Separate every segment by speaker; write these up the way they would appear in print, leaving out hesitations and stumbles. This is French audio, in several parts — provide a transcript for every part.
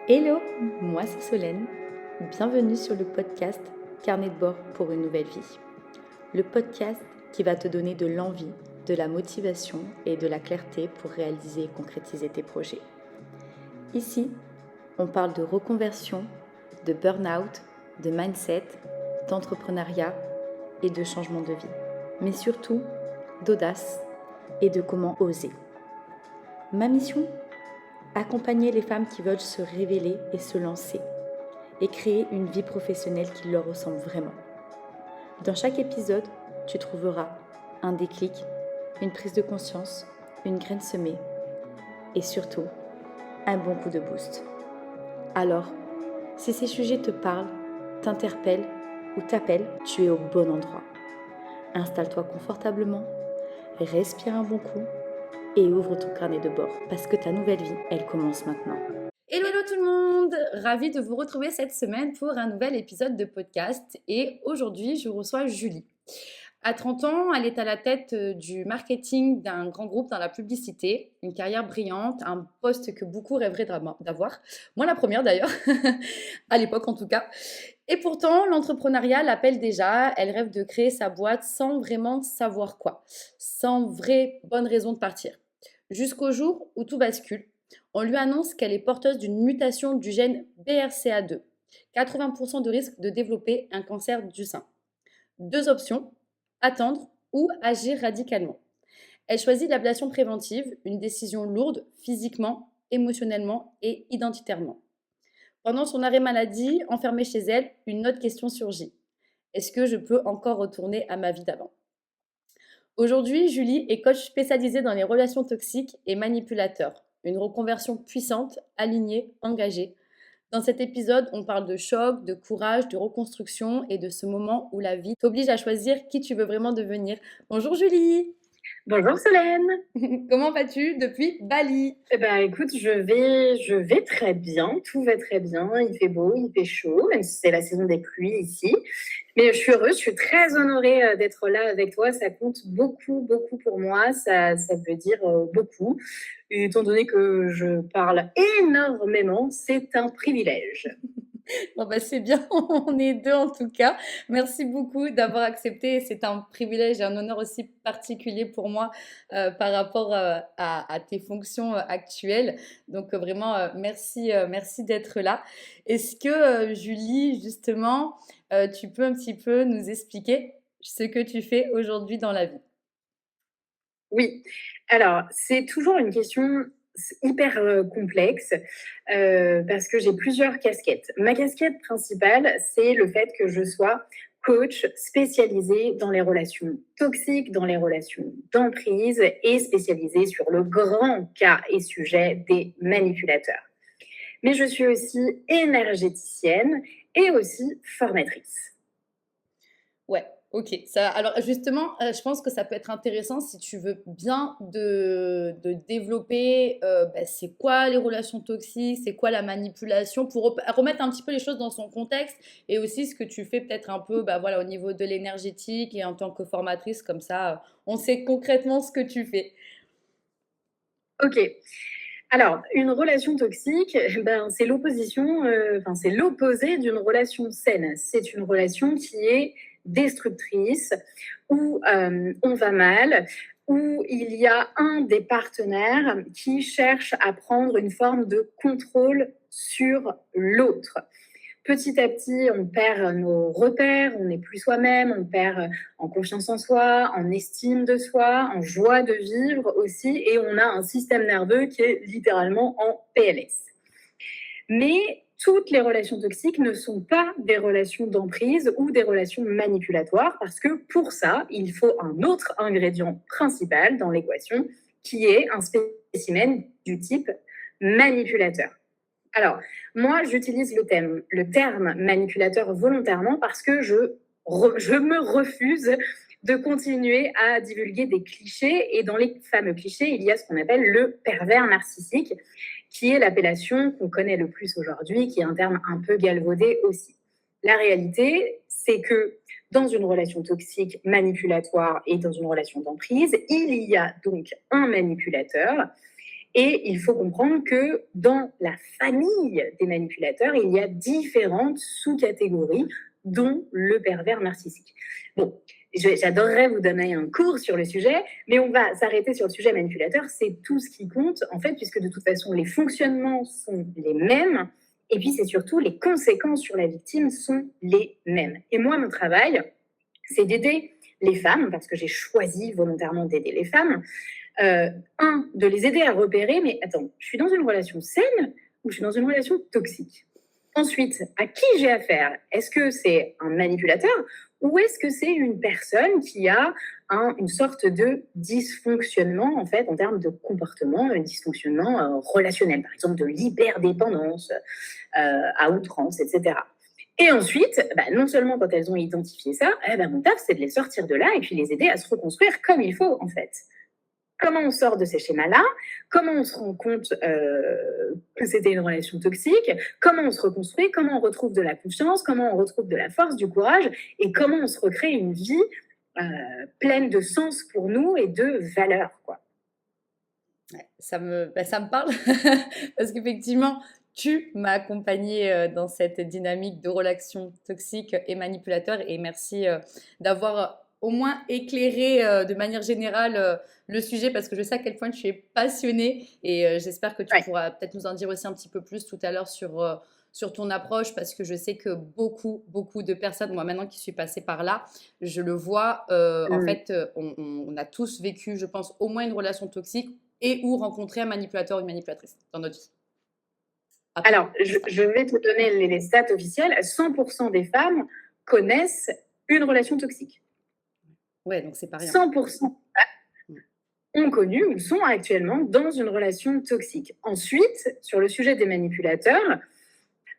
Speaker 1: Hello, moi c'est Solène. Bienvenue sur le podcast Carnet de bord pour une nouvelle vie. Le podcast qui va te donner de l'envie, de la motivation et de la clarté pour réaliser et concrétiser tes projets. Ici, on parle de reconversion, de burn-out, de mindset, d'entrepreneuriat et de changement de vie. Mais surtout, d'audace et de comment oser. Ma mission ? Accompagner les femmes qui veulent se révéler et se lancer et créer une vie professionnelle qui leur ressemble vraiment. Dans chaque épisode, tu trouveras un déclic, une prise de conscience, une graine semée et surtout, un bon coup de boost. Alors, si ces sujets te parlent, t'interpellent ou t'appellent, tu es au bon endroit. Installe-toi confortablement, respire un bon coup et ouvre ton carnet de bord parce que ta nouvelle vie, elle commence maintenant.
Speaker 2: Hello tout le monde, ravie de vous retrouver cette semaine pour un nouvel épisode de podcast et aujourd'hui je reçois Julie. À 30 ans, elle est à la tête du marketing d'un grand groupe dans la publicité, une carrière brillante, un poste que beaucoup rêveraient d'avoir, moi la première d'ailleurs, à l'époque en tout cas. Et pourtant, l'entrepreneuriat l'appelle déjà, elle rêve de créer sa boîte sans vraiment savoir quoi, sans vraie bonne raison de partir. Jusqu'au jour où tout bascule. On lui annonce qu'elle est porteuse d'une mutation du gène BRCA2, 80% de risque de développer un cancer du sein. Deux options, attendre ou agir radicalement. Elle choisit l'ablation préventive, une décision lourde physiquement, émotionnellement et identitairement. Pendant son arrêt maladie, enfermée chez elle, une autre question surgit. Est-ce que je peux encore retourner à ma vie d'avant ? Aujourd'hui, Julie est coach spécialisée dans les relations toxiques et manipulateurs. Une reconversion puissante, alignée, engagée. Dans cet épisode, on parle de choc, de courage, de reconstruction et de ce moment où la vie t'oblige à choisir qui tu veux vraiment devenir. Bonjour Julie.
Speaker 3: Bonjour Solène.
Speaker 2: Comment vas-tu depuis Bali ?
Speaker 3: Écoute, je vais très bien, tout va très bien, il fait beau, il fait chaud, même si c'est la saison des pluies ici. Mais je suis heureuse, je suis très honorée d'être là avec toi, ça compte beaucoup, beaucoup pour moi, ça veut dire beaucoup. Et étant donné que je parle énormément, c'est un privilège.
Speaker 2: Bon c'est bien, on est deux en tout cas. Merci beaucoup d'avoir accepté. C'est un privilège et un honneur aussi particulier pour moi par rapport à tes fonctions actuelles. Donc vraiment, merci d'être là. Est-ce que Julie, justement, tu peux un petit peu nous expliquer ce que tu fais aujourd'hui dans la vie ?
Speaker 3: Oui, alors c'est toujours une question hyper complexe parce que j'ai plusieurs casquettes. Ma casquette principale, c'est le fait que je sois coach spécialisée dans les relations toxiques, dans les relations d'emprise et spécialisée sur le grand cas et sujet des manipulateurs. Mais je suis aussi énergéticienne et aussi formatrice.
Speaker 2: Ouais, ok. Alors justement, je pense que ça peut être intéressant si tu veux bien de développer c'est quoi les relations toxiques, c'est quoi la manipulation, pour remettre un petit peu les choses dans son contexte et aussi ce que tu fais peut-être un peu au niveau de l'énergétique et en tant que formatrice, comme ça, on sait concrètement ce que tu fais.
Speaker 3: Ok. Alors, une relation toxique, c'est l'opposition, c'est l'opposé d'une relation saine. C'est une relation qui est destructrice, où on va mal, où il y a un des partenaires qui cherche à prendre une forme de contrôle sur l'autre. Petit à petit, on perd nos repères, on n'est plus soi-même, on perd en confiance en soi, en estime de soi, en joie de vivre aussi, et on a un système nerveux qui est littéralement en PLS. Mais toutes les relations toxiques ne sont pas des relations d'emprise ou des relations manipulatoires, parce que pour ça, il faut un autre ingrédient principal dans l'équation, qui est un spécimen du type manipulateur. Alors, moi, j'utilise le terme manipulateur volontairement parce que je me refuse de continuer à divulguer des clichés. Et dans les fameux clichés, il y a ce qu'on appelle le pervers narcissique, qui est l'appellation qu'on connaît le plus aujourd'hui, qui est un terme un peu galvaudé aussi. La réalité, c'est que dans une relation toxique, manipulatoire et dans une relation d'emprise, il y a donc un manipulateur. Et il faut comprendre que dans la famille des manipulateurs, il y a différentes sous-catégories, dont le pervers narcissique. Bon, j'adorerais vous donner un cours sur le sujet, mais on va s'arrêter sur le sujet manipulateur. C'est tout ce qui compte, en fait, puisque de toute façon, les fonctionnements sont les mêmes. Et puis, c'est surtout les conséquences sur la victime sont les mêmes. Et moi, mon travail, c'est d'aider les femmes, parce que j'ai choisi volontairement d'aider les femmes, de les aider à repérer, mais attends, je suis dans une relation saine ou je suis dans une relation toxique? Ensuite, à qui j'ai affaire? Est-ce que c'est un manipulateur ou est-ce que c'est une personne qui a une sorte de dysfonctionnement, en fait, en termes de comportement, un dysfonctionnement relationnel, par exemple de l'hyperdépendance à outrance, etc. Et ensuite, non seulement quand elles ont identifié ça, mon taf, c'est de les sortir de là et puis les aider à se reconstruire comme il faut, en fait. Comment on sort de ces schémas-là? Comment on se rend compte que c'était une relation toxique? Comment on se reconstruit? Comment on retrouve de la confiance? Comment on retrouve de la force, du courage? Et comment on se recrée une vie pleine de sens pour nous et de valeur, quoi.
Speaker 2: Ouais, ça me parle parce qu'effectivement, tu m'as accompagnée dans cette dynamique de relation toxique et manipulateur. Et merci d'avoir au moins éclairé de manière générale le sujet parce que je sais à quel point tu es passionnée et j'espère que tu pourras peut-être nous en dire aussi un petit peu plus tout à l'heure sur ton approche parce que je sais que beaucoup de personnes, moi maintenant qui suis passée par là, je le vois, en fait, on a tous vécu, je pense, au moins une relation toxique et ou rencontrer un manipulateur ou une manipulatrice dans notre vie.
Speaker 3: Après, alors, je vais te donner les stats officielles. 100% des femmes connaissent une relation toxique.
Speaker 2: Ouais, donc c'est pas rien.
Speaker 3: 100% ont connu ou sont actuellement dans une relation toxique. Ensuite, sur le sujet des manipulateurs,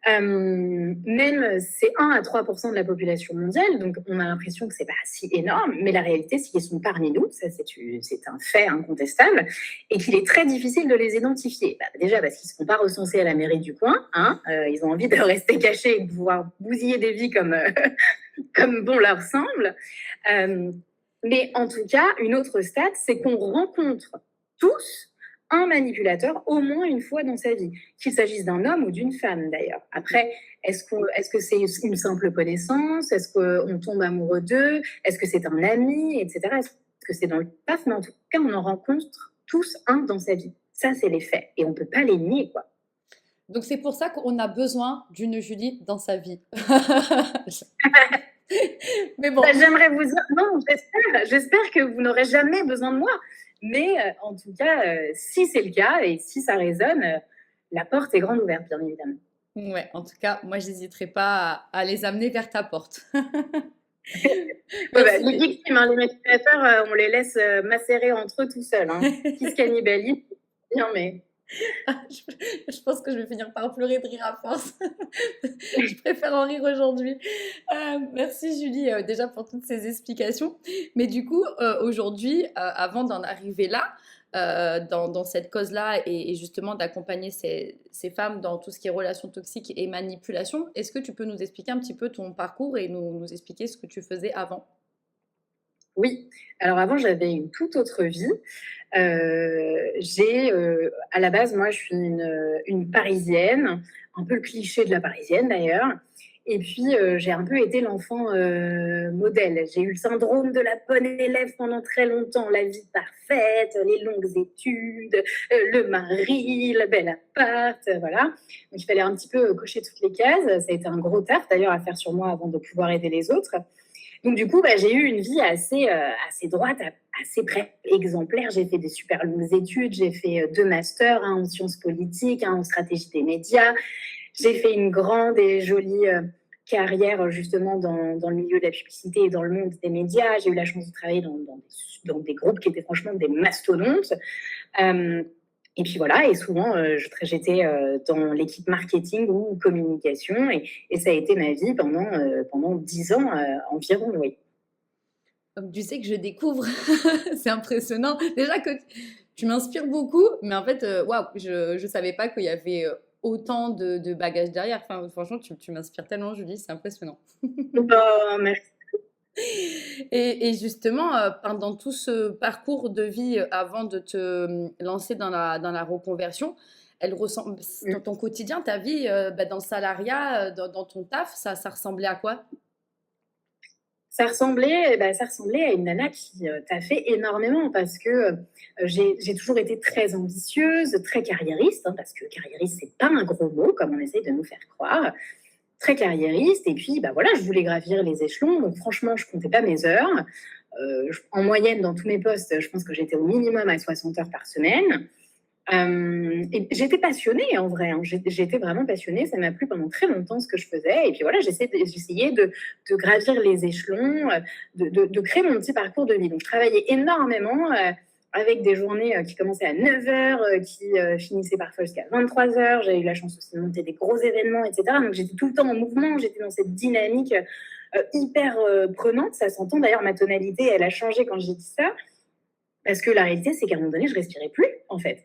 Speaker 3: même c'est 1 à 3% de la population mondiale, donc on a l'impression que c'est pas si énorme, mais la réalité, c'est qu'ils sont parmi nous, ça c'est un fait incontestable, et qu'il est très difficile de les identifier. Déjà parce qu'ils ne seront pas recensés à la mairie du coin, ils ont envie de rester cachés et de pouvoir bousiller des vies comme, comme bon leur semble. Mais en tout cas, une autre stat, c'est qu'on rencontre tous un manipulateur au moins une fois dans sa vie, qu'il s'agisse d'un homme ou d'une femme d'ailleurs. Après, est-ce que c'est une simple connaissance? Est-ce qu'on tombe amoureux d'eux? Est-ce que c'est un ami, etc. Est-ce que c'est dans le taf? Mais en tout cas, on en rencontre tous un dans sa vie. Ça, c'est les faits. Et on ne peut pas les nier, quoi.
Speaker 2: Donc, c'est pour ça qu'on a besoin d'une Julie dans sa vie. Mais bon.
Speaker 3: J'aimerais vous dire, non, j'espère que vous n'aurez jamais besoin de moi. Mais en tout cas, si c'est le cas et si ça résonne, la porte est grande ouverte, bien évidemment.
Speaker 2: Ouais, en tout cas, moi, je n'hésiterai pas à les amener vers ta porte.
Speaker 3: Les victimes, les manipulateurs, on les laisse macérer entre eux tout seuls. Qui se cannibalise? Non, mais...
Speaker 2: Je pense que je vais finir par pleurer de rire à force. Je préfère en rire aujourd'hui. Merci Julie déjà pour toutes ces explications. Mais du coup, aujourd'hui, avant d'en arriver là, dans cette cause-là et justement d'accompagner ces femmes dans tout ce qui est relations toxiques et manipulation, est-ce que tu peux nous expliquer un petit peu ton parcours et nous expliquer ce que tu faisais avant?
Speaker 3: Oui, alors avant j'avais une toute autre vie. À la base, moi je suis une Parisienne, un peu le cliché de la Parisienne d'ailleurs. Et puis j'ai un peu été l'enfant modèle. J'ai eu le syndrome de la bonne élève pendant très longtemps, la vie parfaite, les longues études, le mari, le bel appart, voilà. Donc il fallait un petit peu cocher toutes les cases. Ça a été un gros taf d'ailleurs à faire sur moi avant de pouvoir aider les autres. Donc, du coup, j'ai eu une vie assez droite, assez exemplaire. J'ai fait des super longues études. J'ai fait 2 masters, un en sciences politiques, un en stratégie des médias. J'ai fait une grande et jolie carrière, justement, dans le milieu de la publicité et dans le monde des médias. J'ai eu la chance de travailler dans des groupes qui étaient franchement des mastodontes. Et puis voilà, et souvent, j'étais dans l'équipe marketing ou communication, et ça a été ma vie pendant 10 ans environ, oui.
Speaker 2: Comme tu sais que je découvre, c'est impressionnant. Déjà que tu m'inspires beaucoup, mais en fait, waouh, je ne savais pas qu'il y avait autant de bagages derrière. Enfin, franchement, tu m'inspires tellement, Julie, c'est impressionnant.
Speaker 3: Oh, merci.
Speaker 2: Et justement, pendant tout ce parcours de vie, avant de te, lancer dans la reconversion, elle ressemble dans ton quotidien, ta vie, dans le salariat, dans ton taf, ça ressemblait à quoi?
Speaker 3: Ça ressemblait à une nana qui, taffait énormément parce que, j'ai toujours été très ambitieuse, très carriériste, hein, parce que carriériste, c'est pas un gros mot comme on essaye de nous faire croire. Très carriériste et puis, bah, voilà, je voulais gravir les échelons donc franchement, je comptais pas mes heures. J En moyenne, dans tous mes postes, je pense que j'étais au minimum à 60 heures par semaine. Et j'étais passionnée en vrai, hein. J'étais vraiment passionnée. Ça m'a plu pendant très longtemps ce que je faisais. Et puis voilà, j'essayais de gravir les échelons, de créer mon petit parcours de vie. Donc je travaillais énormément avec des journées qui commençaient à 9 heures, qui finissaient parfois jusqu'à 23 heures. J'ai eu la chance aussi de monter des gros événements, etc. Donc j'étais tout le temps en mouvement, j'étais dans cette dynamique hyper prenante. Ça s'entend d'ailleurs, ma tonalité, elle a changé quand j'ai dit ça. Parce que la réalité, c'est qu'à un moment donné, je respirais plus, en fait.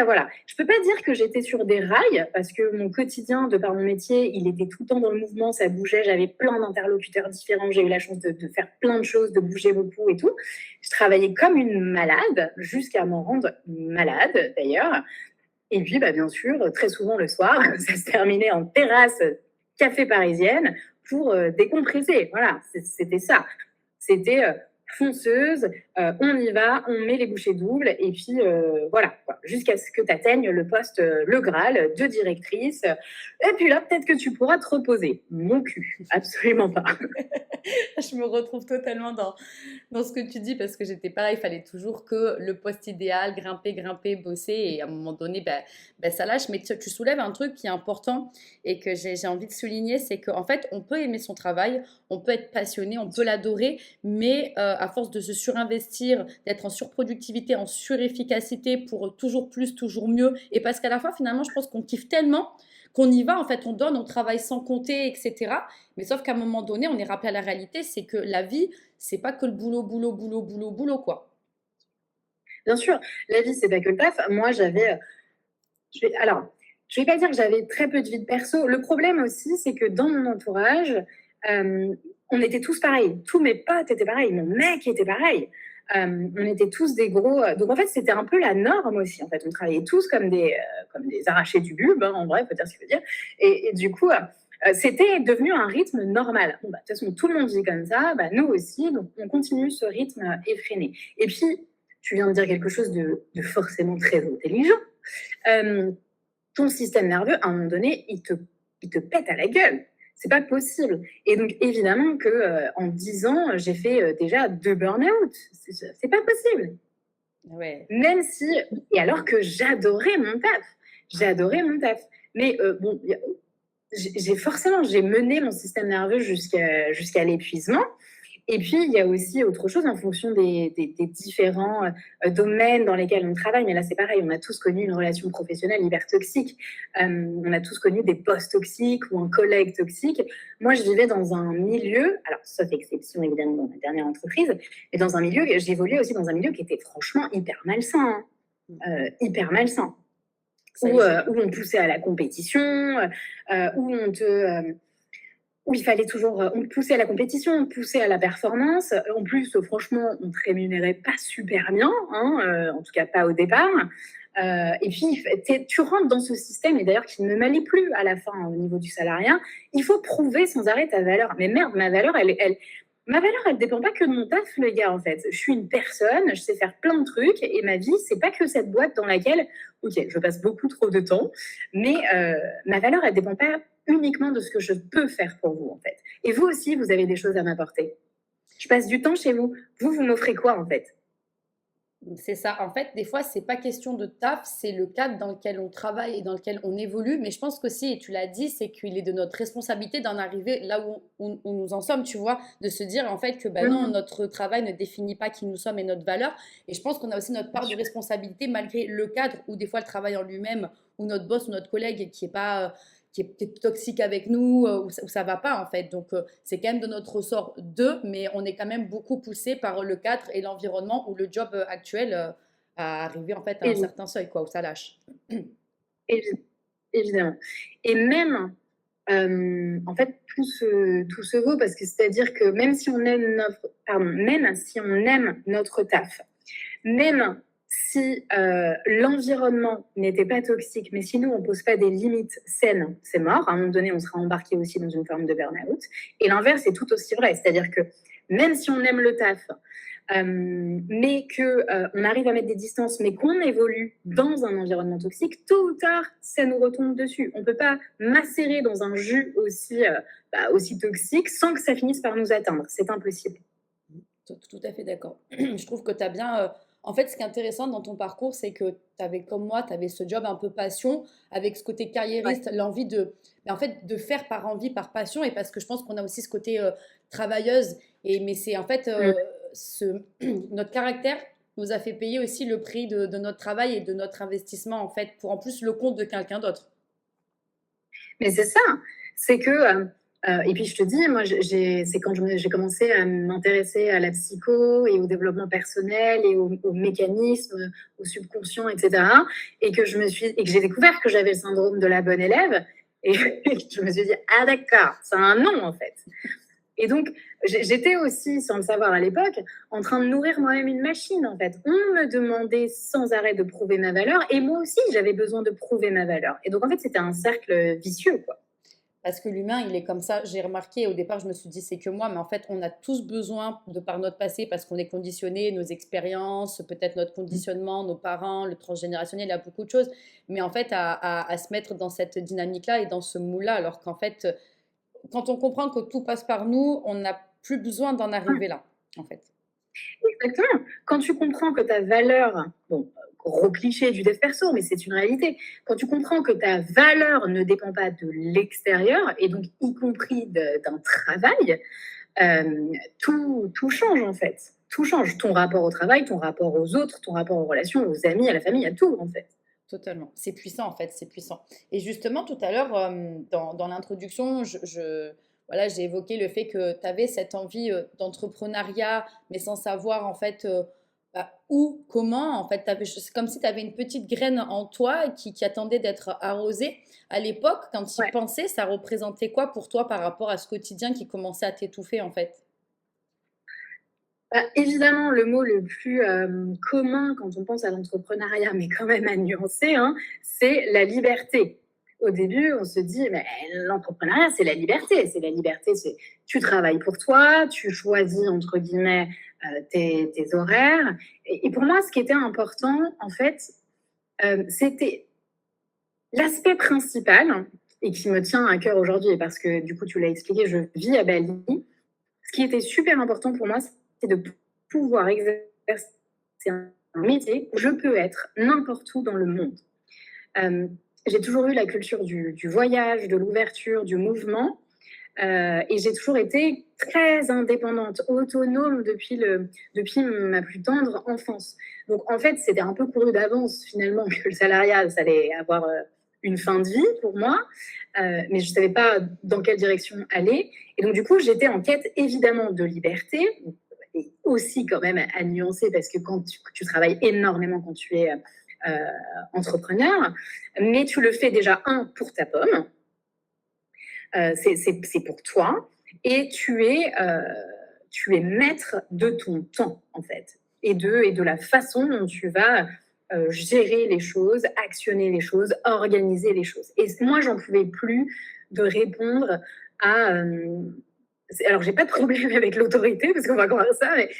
Speaker 3: Voilà, je peux pas dire que j'étais sur des rails, parce que mon quotidien, de par mon métier, il était tout le temps dans le mouvement, ça bougeait, j'avais plein d'interlocuteurs différents, j'ai eu la chance de faire plein de choses, de bouger beaucoup et tout. Je travaillais comme une malade, jusqu'à m'en rendre malade, d'ailleurs. Et puis, bah, bien sûr, très souvent le soir, ça se terminait en terrasse café parisienne pour décompresser. Voilà, c'était ça. C'était fonceuse, on y va, on met les bouchées doubles, et puis voilà, quoi, jusqu'à ce que tu atteignes le poste, le Graal de directrice. Et puis là, peut-être que tu pourras te reposer. Mon cul, absolument pas.
Speaker 2: Je me retrouve totalement dans ce que tu dis parce que j'étais pareil, il fallait toujours que le poste idéal, grimper, grimper, bosser et à un moment donné, ça lâche. Mais tu soulèves un truc qui est important et que j'ai envie de souligner, c'est qu'en fait, on peut aimer son travail, on peut être passionné, on peut l'adorer, mais à force de se surinvestir, d'être en surproductivité, en surefficacité pour toujours plus, toujours mieux, et parce qu'à la fois, finalement, je pense qu'on kiffe tellement qu'on y va, en fait, on donne, on travaille sans compter, etc. Mais sauf qu'à un moment donné, on est rappelé à la réalité, c'est que la vie, c'est pas que le boulot, boulot, boulot, boulot, boulot, quoi.
Speaker 3: Bien sûr, la vie, c'est pas que le taf. Moi, alors, je vais pas dire que j'avais très peu de vie de perso. Le problème aussi, c'est que dans mon entourage, on était tous pareils. Tous mes potes étaient pareils. Mon mec était pareil. On était tous des gros. Donc en fait, c'était un peu la norme aussi. En fait, on travaillait tous comme des arrachés du bulbe, hein, en vrai, faut dire ce qu'il veut dire. Et du coup, c'était devenu un rythme normal. Bon, bah, de toute façon, tout le monde vit comme ça. Bah, nous aussi. Donc on continue ce rythme effréné. Et puis, tu viens de dire quelque chose de forcément très intelligent. Euh, Ton système nerveux, à un moment donné, il te pète à la gueule. C'est pas possible. Et donc, évidemment que en 10 ans, j'ai fait déjà 2 burn-out. C'est pas possible.
Speaker 2: Ouais.
Speaker 3: Même si, et alors que j'adorais mon taf. J'adorais mon taf. Mais bon, j'ai mené mon système nerveux jusqu'à l'épuisement. Et puis, il y a aussi autre chose en fonction des différents domaines dans lesquels on travaille. Mais là, c'est pareil, on a tous connu une relation professionnelle hyper toxique. On a tous connu des boss toxiques ou un collègue toxique. Moi, je vivais dans un milieu, alors sauf exception évidemment dans ma dernière entreprise, mais dans un milieu, j'évoluais aussi dans un milieu qui était franchement hyper malsain. Hyper malsain. Où on poussait à la compétition, où il fallait toujours, on te poussait à la compétition, on te poussait à la performance. En plus, franchement, on te rémunérait pas super bien, hein, en tout cas pas au départ. Et puis, tu rentres dans ce système, et d'ailleurs qui ne m'allait plus à la fin au niveau du salariat. Il faut prouver sans arrêt ta valeur. Mais merde, ma valeur, elle dépend pas que de mon taf, les gars, en fait. Je suis une personne, je sais faire plein de trucs, et ma vie, c'est pas que cette boîte dans laquelle, ok, je passe beaucoup trop de temps, mais ma valeur, elle dépend pas uniquement de ce que je peux faire pour vous, en fait. Et vous aussi, vous avez des choses à m'apporter. Je passe du temps chez vous. Vous m'offrez quoi, en fait?
Speaker 2: C'est ça. En fait, des fois, c'est pas question de taf, c'est le cadre dans lequel on travaille et dans lequel on évolue. Mais je pense qu'aussi, et tu l'as dit, c'est qu'il est de notre responsabilité d'en arriver là où nous en sommes, tu vois, de se dire en fait que non, notre travail ne définit pas qui nous sommes et notre valeur. Et je pense qu'on a aussi notre part de responsabilité malgré le cadre où des fois le travail en lui-même, ou notre boss ou notre collègue qui est pas qui est peut-être toxique avec nous, où ça va pas en fait. Donc c'est quand même de notre ressort d'eux, mais on est quand même beaucoup poussé par le cadre et l'environnement où le job actuel a arrivé en fait à un certain seuil, quoi, où ça lâche.
Speaker 3: Évidemment. Et même en fait, tout se vaut parce que c'est-à-dire que même si on aime notre taf, même si l'environnement n'était pas toxique, mais si nous, on ne pose pas des limites saines, c'est mort. À un moment donné, on sera embarqué aussi dans une forme de burn-out. Et l'inverse est tout aussi vrai. C'est-à-dire que même si on aime le taf, mais qu'on arrive à mettre des distances, mais qu'on évolue dans un environnement toxique, tôt ou tard, ça nous retombe dessus. On ne peut pas macérer dans un jus aussi toxique sans que ça finisse par nous atteindre. C'est impossible.
Speaker 2: Tout à fait d'accord. Je trouve que tu as bien. En fait, ce qui est intéressant dans ton parcours, c'est que tu avais, comme moi, tu avais ce job un peu passion, avec ce côté
Speaker 3: Ouais.
Speaker 2: carriériste, l'envie de, mais en fait, de faire par envie, par passion, et parce que je pense qu'on a aussi ce côté travailleuse. Mais c'est en fait,
Speaker 3: Mm.
Speaker 2: notre caractère nous a fait payer aussi le prix de notre travail et de notre investissement, en fait, pour en plus le compte de quelqu'un d'autre.
Speaker 3: Mais c'est ça, c'est que, et puis je te dis, moi, c'est quand j'ai commencé à m'intéresser à la psycho et au développement personnel et au mécanisme, au subconscient, etc. Et que j'ai découvert que j'avais le syndrome de la bonne élève. Et je me suis dit, ah d'accord, ça a un nom en fait. Et donc, j'étais aussi, sans le savoir à l'époque, en train de nourrir moi-même une machine, en fait. On me demandait sans arrêt de prouver ma valeur, et moi aussi, j'avais besoin de prouver ma valeur. Et donc, en fait, c'était un cercle vicieux, quoi.
Speaker 2: Parce que l'humain, il est comme ça. J'ai remarqué, au départ, je me suis dit, c'est que moi, mais en fait, on a tous besoin, de par notre passé, parce qu'on est conditionné, nos expériences, peut-être notre conditionnement, nos parents, le transgénérationnel, il y a beaucoup de choses. Mais en fait, à se mettre dans cette dynamique-là et dans ce moule-là, alors qu'en fait, quand on comprend que tout passe par nous, on n'a plus besoin d'en arriver là, en fait.
Speaker 3: Exactement. Quand tu comprends que ta valeur, bon, gros cliché du dev perso, mais c'est une réalité. Quand tu comprends que ta valeur ne dépend pas de l'extérieur, et donc y compris d'un travail, tout change en fait. Tout change. Ton rapport au travail, ton rapport aux autres, ton rapport aux relations, aux amis, à la famille, à tout en fait.
Speaker 2: Totalement. C'est puissant, en fait, c'est puissant. Et justement, tout à l'heure, dans l'introduction, voilà, j'ai évoqué le fait que tu avais cette envie d'entrepreneuriat, mais sans savoir, en fait, où, comment. En fait, c'est comme si tu avais une petite graine en toi qui attendait d'être arrosée. À l'époque, quand tu y
Speaker 3: Ouais.
Speaker 2: pensais, ça représentait quoi pour toi par rapport à ce quotidien qui commençait à t'étouffer, en fait?
Speaker 3: Bah, évidemment, le mot le plus commun quand on pense à l'entrepreneuriat, mais quand même à nuancer, hein, c'est la liberté. Au début, on se dit, mais l'entrepreneuriat, c'est la liberté. C'est la liberté, c'est tu travailles pour toi, tu choisis, entre guillemets, tes horaires. Et pour moi, ce qui était important, en fait, c'était l'aspect principal, et qui me tient à cœur aujourd'hui, parce que du coup, tu l'as expliqué, je vis à Bali. Ce qui était super important pour moi, c'est de pouvoir exercer un métier où je peux être n'importe où dans le monde. Euh, j'ai toujours eu la culture du voyage, de l'ouverture, du mouvement. Et j'ai toujours été très indépendante, autonome depuis ma plus tendre enfance. Donc en fait, c'était un peu couru d'avance finalement que le salariat, ça allait avoir une fin de vie pour moi, mais je ne savais pas dans quelle direction aller. Et donc du coup, j'étais en quête évidemment de liberté, et aussi quand même à nuancer, parce que quand tu travailles énormément quand tu es entrepreneur, mais tu le fais déjà, pour ta pomme, c'est pour toi, et tu es maître de ton temps, en fait, et de la façon dont tu vas gérer les choses, actionner les choses, organiser les choses. Et moi, j'en pouvais plus de répondre à... alors, j'ai pas de problème avec l'autorité, parce qu'on va croire ça, mais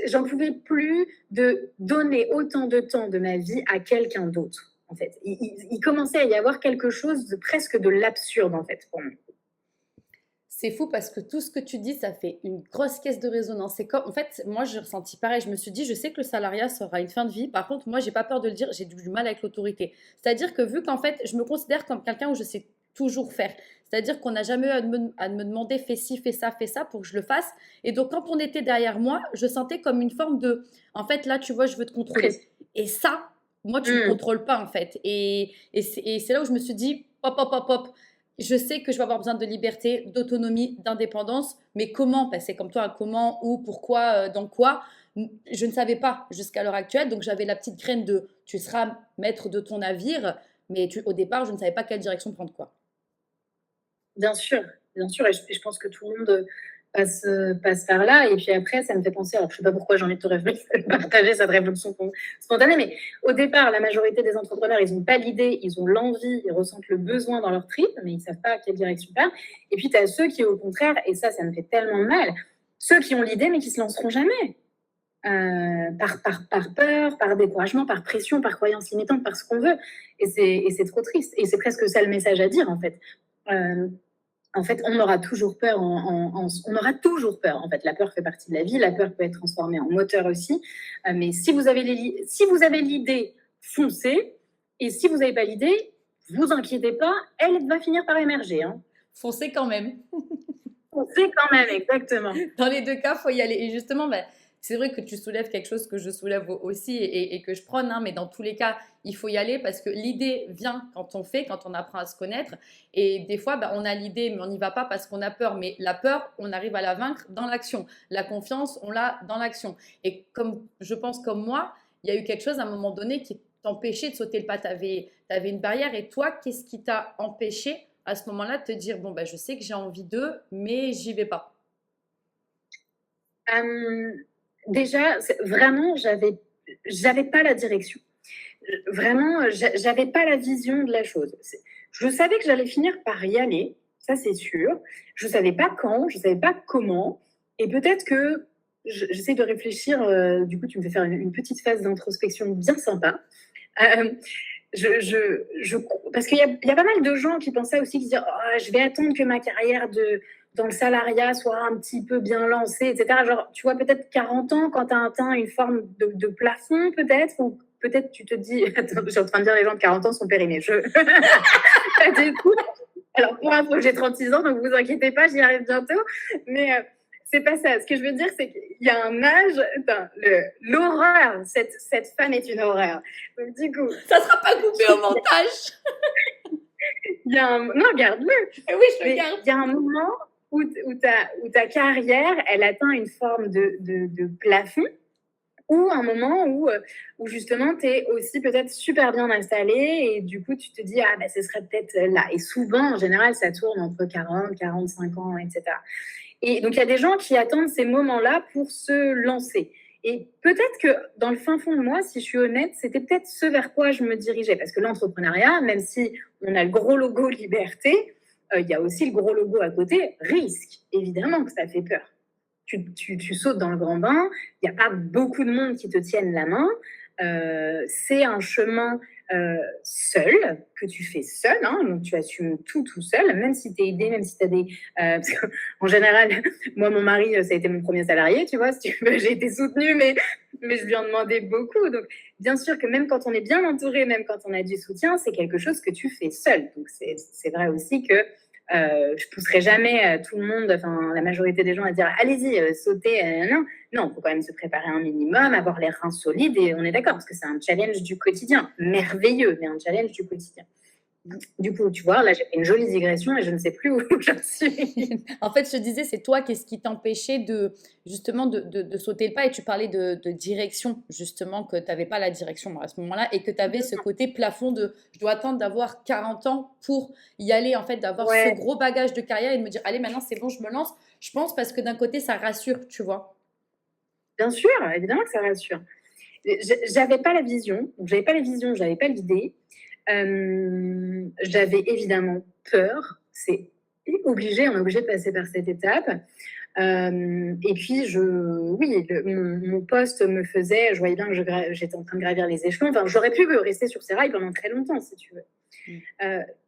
Speaker 3: j'en pouvais plus de donner autant de temps de ma vie à quelqu'un d'autre, en fait. Il commençait à y avoir quelque chose de presque de l'absurde, en fait, pour moi.
Speaker 2: C'est fou parce que tout ce que tu dis, ça fait une grosse caisse de résonance. C'est comme, en fait, moi, j'ai ressenti pareil. Je me suis dit, je sais que le salariat sera une fin de vie. Par contre, moi, j'ai pas peur de le dire, j'ai du mal avec l'autorité. C'est-à-dire que vu qu'en fait, je me considère comme quelqu'un où je sais toujours faire. C'est-à-dire qu'on n'a jamais eu à me demander fais ci, fais ça pour que je le fasse. Et donc, quand on était derrière moi, je sentais comme une forme de, en fait, là, tu vois, je veux te contrôler. Et ça, moi, tu ne me contrôles pas, en fait. Et c'est là où je me suis dit, hop, hop, hop, hop. Je sais que je vais avoir besoin de liberté, d'autonomie, d'indépendance, mais comment? Parce que c'est comme toi, comment, où, pourquoi, dans quoi? Je ne savais pas jusqu'à l'heure actuelle, donc j'avais la petite graine de tu seras maître de ton navire, mais au départ, je ne savais pas quelle direction prendre quoi.
Speaker 3: Bien sûr, bien sûr, et je pense que tout le monde passe par là. Et puis après, ça me fait penser, alors je ne sais pas pourquoi j'ai envie de partager cette réflexion spontanée, mais au départ, la majorité des entrepreneurs, ils n'ont pas l'idée, ils ont l'envie, ils ressentent le besoin dans leur trip, mais ils ne savent pas quelle direction faire. Et puis, tu as ceux qui, au contraire, et ça me fait tellement mal, ceux qui ont l'idée, mais qui ne se lanceront jamais. Par peur, par découragement, par pression, par croyance limitante, par ce qu'on veut. Et c'est trop triste. Et c'est presque ça le message à dire, en fait. En fait, on aura toujours peur. On aura toujours peur. En fait, la peur fait partie de la vie. La peur peut être transformée en moteur aussi. Mais si vous avez l'idée, foncez. Et si vous n'avez pas l'idée, vous inquiétez pas, elle va finir par émerger. Hein.
Speaker 2: Foncez quand même.
Speaker 3: Foncez quand même, exactement.
Speaker 2: Dans les deux cas, il faut y aller. Et justement, c'est vrai que tu soulèves quelque chose que je soulève aussi et que je prône, hein, mais dans tous les cas, il faut y aller parce que l'idée vient quand on fait, quand on apprend à se connaître. Et des fois, on a l'idée, mais on n'y va pas parce qu'on a peur. Mais la peur, on arrive à la vaincre dans l'action. La confiance, on l'a dans l'action. Et comme je pense comme moi, il y a eu quelque chose à un moment donné qui t'empêchait de sauter le pas. Tu avais une barrière. Et toi, qu'est-ce qui t'a empêché à ce moment-là de te dire, bon, je sais que j'ai envie d'eux, mais j'y vais pas?
Speaker 3: Déjà, vraiment, j'avais pas la direction. Vraiment, j'avais pas la vision de la chose. Je savais que j'allais finir par y aller, ça c'est sûr. Je savais pas quand, je savais pas comment. Et peut-être que j'essaie de réfléchir. Du coup, tu me fais faire une petite phase d'introspection bien sympa. Parce qu'il y a pas mal de gens qui pensent ça aussi, qui disent je vais attendre que ma carrière dans le salariat soit un petit peu bien lancée, etc. Genre, tu vois, peut-être 40 ans, quand tu as atteint une forme de plafond, peut-être, ou peut-être tu te dis, attends, je suis en train de dire les gens de 40 ans sont périmés. Du coup, alors pour info, j'ai 36 ans, donc vous inquiétez pas, j'y arrive bientôt. Mais c'est pas ça. Ce que je veux dire, c'est qu'il y a un âge, l'horreur, cette femme est une horreur. Donc du coup,
Speaker 2: ça sera pas coupé au montage.
Speaker 3: Non, garde-le.
Speaker 2: Oui, je le garde.
Speaker 3: Il y a un moment où ta carrière, elle atteint une forme de plafond, ou un moment où justement, tu es aussi peut-être super bien installé et du coup, tu te dis, ce serait peut-être là. Et souvent, en général, ça tourne entre 40, 45 ans, etc. Et donc, il y a des gens qui attendent ces moments-là pour se lancer. Et peut-être que dans le fin fond de moi, si je suis honnête, c'était peut-être ce vers quoi je me dirigeais. Parce que l'entrepreneuriat, même si on a le gros logo liberté, il y a aussi le gros logo à côté, risque. Évidemment que ça fait peur. Tu sautes dans le grand bain, il n'y a pas beaucoup de monde qui te tienne la main. C'est un chemin seul, que tu fais seul, hein, donc tu assumes tout seul, même si tu es aidé, même si tu as des... parce qu'en général, moi, mon mari, ça a été mon premier salarié, tu vois, si tu veux, j'ai été soutenue, mais je lui en demandais beaucoup. Donc, bien sûr que même quand on est bien entouré, même quand on a du soutien, c'est quelque chose que tu fais seul. Donc, c'est vrai aussi que je pousserai jamais tout le monde, enfin la majorité des gens à dire allez-y, sautez. Non, il faut quand même se préparer un minimum, avoir les reins solides et on est d'accord parce que c'est un challenge du quotidien, merveilleux, mais un challenge du quotidien. Du coup, tu vois, là, j'ai fait une jolie digression et je ne sais plus où j'en suis.
Speaker 2: En fait, je te disais, c'est toi, qu'est-ce qui t'empêchait justement de sauter le pas? Et tu parlais de direction, justement, que tu n'avais pas la direction à ce moment-là et que tu avais ce côté plafond de je dois attendre d'avoir 40 ans pour y aller, en fait, d'avoir ce gros bagage de carrière et de me dire, allez, maintenant, c'est bon, je me lance. Je pense parce que d'un côté, ça rassure, tu vois.
Speaker 3: Bien sûr, évidemment que ça rassure. J'avais pas la vision, donc j'avais pas l'idée. J'avais évidemment peur, c'est obligé, on est obligé de passer par cette étape. Et puis, mon poste me faisait, je voyais bien que j'étais en train de gravir les échelons. Enfin, j'aurais pu rester sur ces rails pendant très longtemps, si tu veux.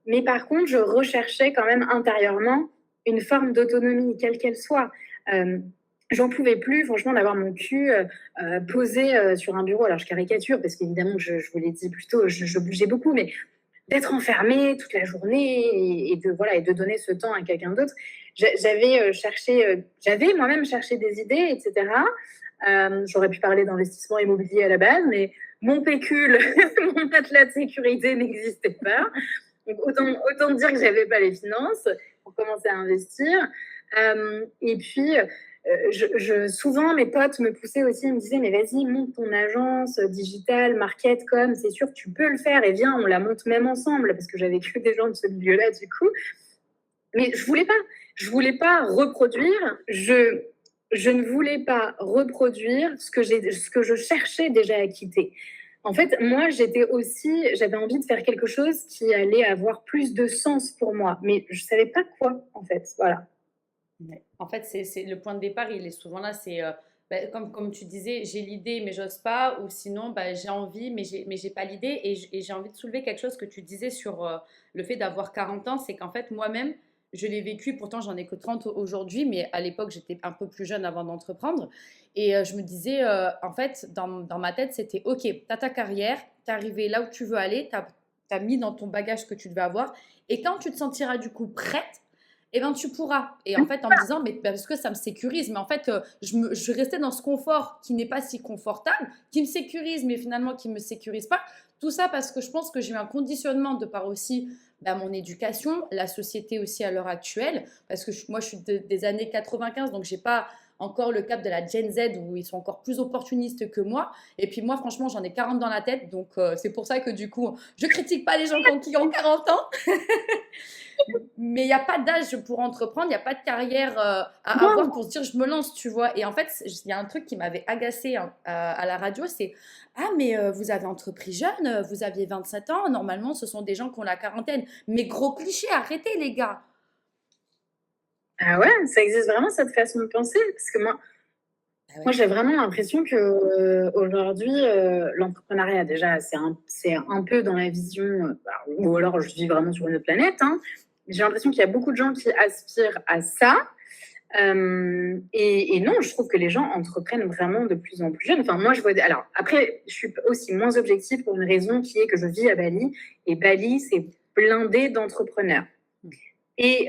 Speaker 3: Mais par contre, je recherchais quand même intérieurement une forme d'autonomie, quelle qu'elle soit. J'en pouvais plus, franchement, d'avoir mon cul posé sur un bureau. Alors, je caricature, parce qu'évidemment, je vous l'ai dit plus tôt, je bougeais beaucoup, mais d'être enfermée toute la journée et de donner ce temps à quelqu'un d'autre. J'avais moi-même cherché des idées, etc. J'aurais pu parler d'investissement immobilier à la base, mais mon pécule, mon matelas de sécurité n'existait pas. Donc, autant dire que j'avais pas les finances pour commencer à investir. Et puis, souvent, mes potes me poussaient aussi, ils me disaient, mais vas-y, monte ton agence digitale, market, com, c'est sûr que tu peux le faire, et viens, on la monte même ensemble, parce que j'avais que des gens de ce milieu-là, du coup. Mais je voulais pas reproduire, je ne voulais pas reproduire ce que je cherchais déjà à quitter. En fait, moi, j'avais envie de faire quelque chose qui allait avoir plus de sens pour moi, mais je savais pas quoi, en fait. Voilà.
Speaker 2: Ouais. En fait, c'est le point de départ, il est souvent là. C'est comme tu disais, j'ai l'idée, mais j'ose pas. Ou sinon, j'ai envie, mais j'ai pas l'idée. Et j'ai envie de soulever quelque chose que tu disais sur le fait d'avoir 40 ans. C'est qu'en fait, moi-même, je l'ai vécu. Pourtant, j'en ai que 30 aujourd'hui. Mais à l'époque, j'étais un peu plus jeune avant d'entreprendre. Et je me disais, en fait, dans ma tête, c'était OK, tu as ta carrière, tu es arrivé là où tu veux aller, tu as mis dans ton bagage ce que tu devais avoir. Et quand tu te sentiras du coup prête, eh ben, tu pourras. Et en fait, en me disant, mais parce que ça me sécurise, mais en fait, je restais dans ce confort qui n'est pas si confortable, qui me sécurise, mais finalement qui ne me sécurise pas. Tout ça parce que je pense que j'ai eu un conditionnement de par aussi mon éducation, la société aussi à l'heure actuelle, parce que moi, je suis des années 95, donc j'ai pas encore le cap de la Gen Z où ils sont encore plus opportunistes que moi. Et puis moi, franchement, j'en ai 40 dans la tête, donc c'est pour ça que du coup, je critique pas les gens qui ont 40 ans. Mais il n'y a pas d'âge pour entreprendre, il n'y a pas de carrière à avoir pour se dire je me lance, tu vois. Et en fait, il y a un truc qui m'avait agacé à la radio, c'est ah, mais vous avez entrepris jeune, vous aviez 27 ans, normalement ce sont des gens qui ont la quarantaine. Mais gros cliché, arrêtez les gars.
Speaker 3: Ah ouais, ça existe vraiment cette façon de penser? Parce que
Speaker 2: Ah ouais.
Speaker 3: moi j'ai vraiment l'impression que aujourd'hui, l'entrepreneuriat, déjà, c'est un peu dans la vision, ou alors je vis vraiment sur une autre planète, hein. J'ai l'impression qu'il y a beaucoup de gens qui aspirent à ça. Et non, je trouve que les gens entreprennent vraiment de plus en plus jeunes. Enfin, moi, je vois. Alors, après, je suis aussi moins objective pour une raison qui est que je vis à Bali. Et Bali, c'est blindé d'entrepreneurs. Et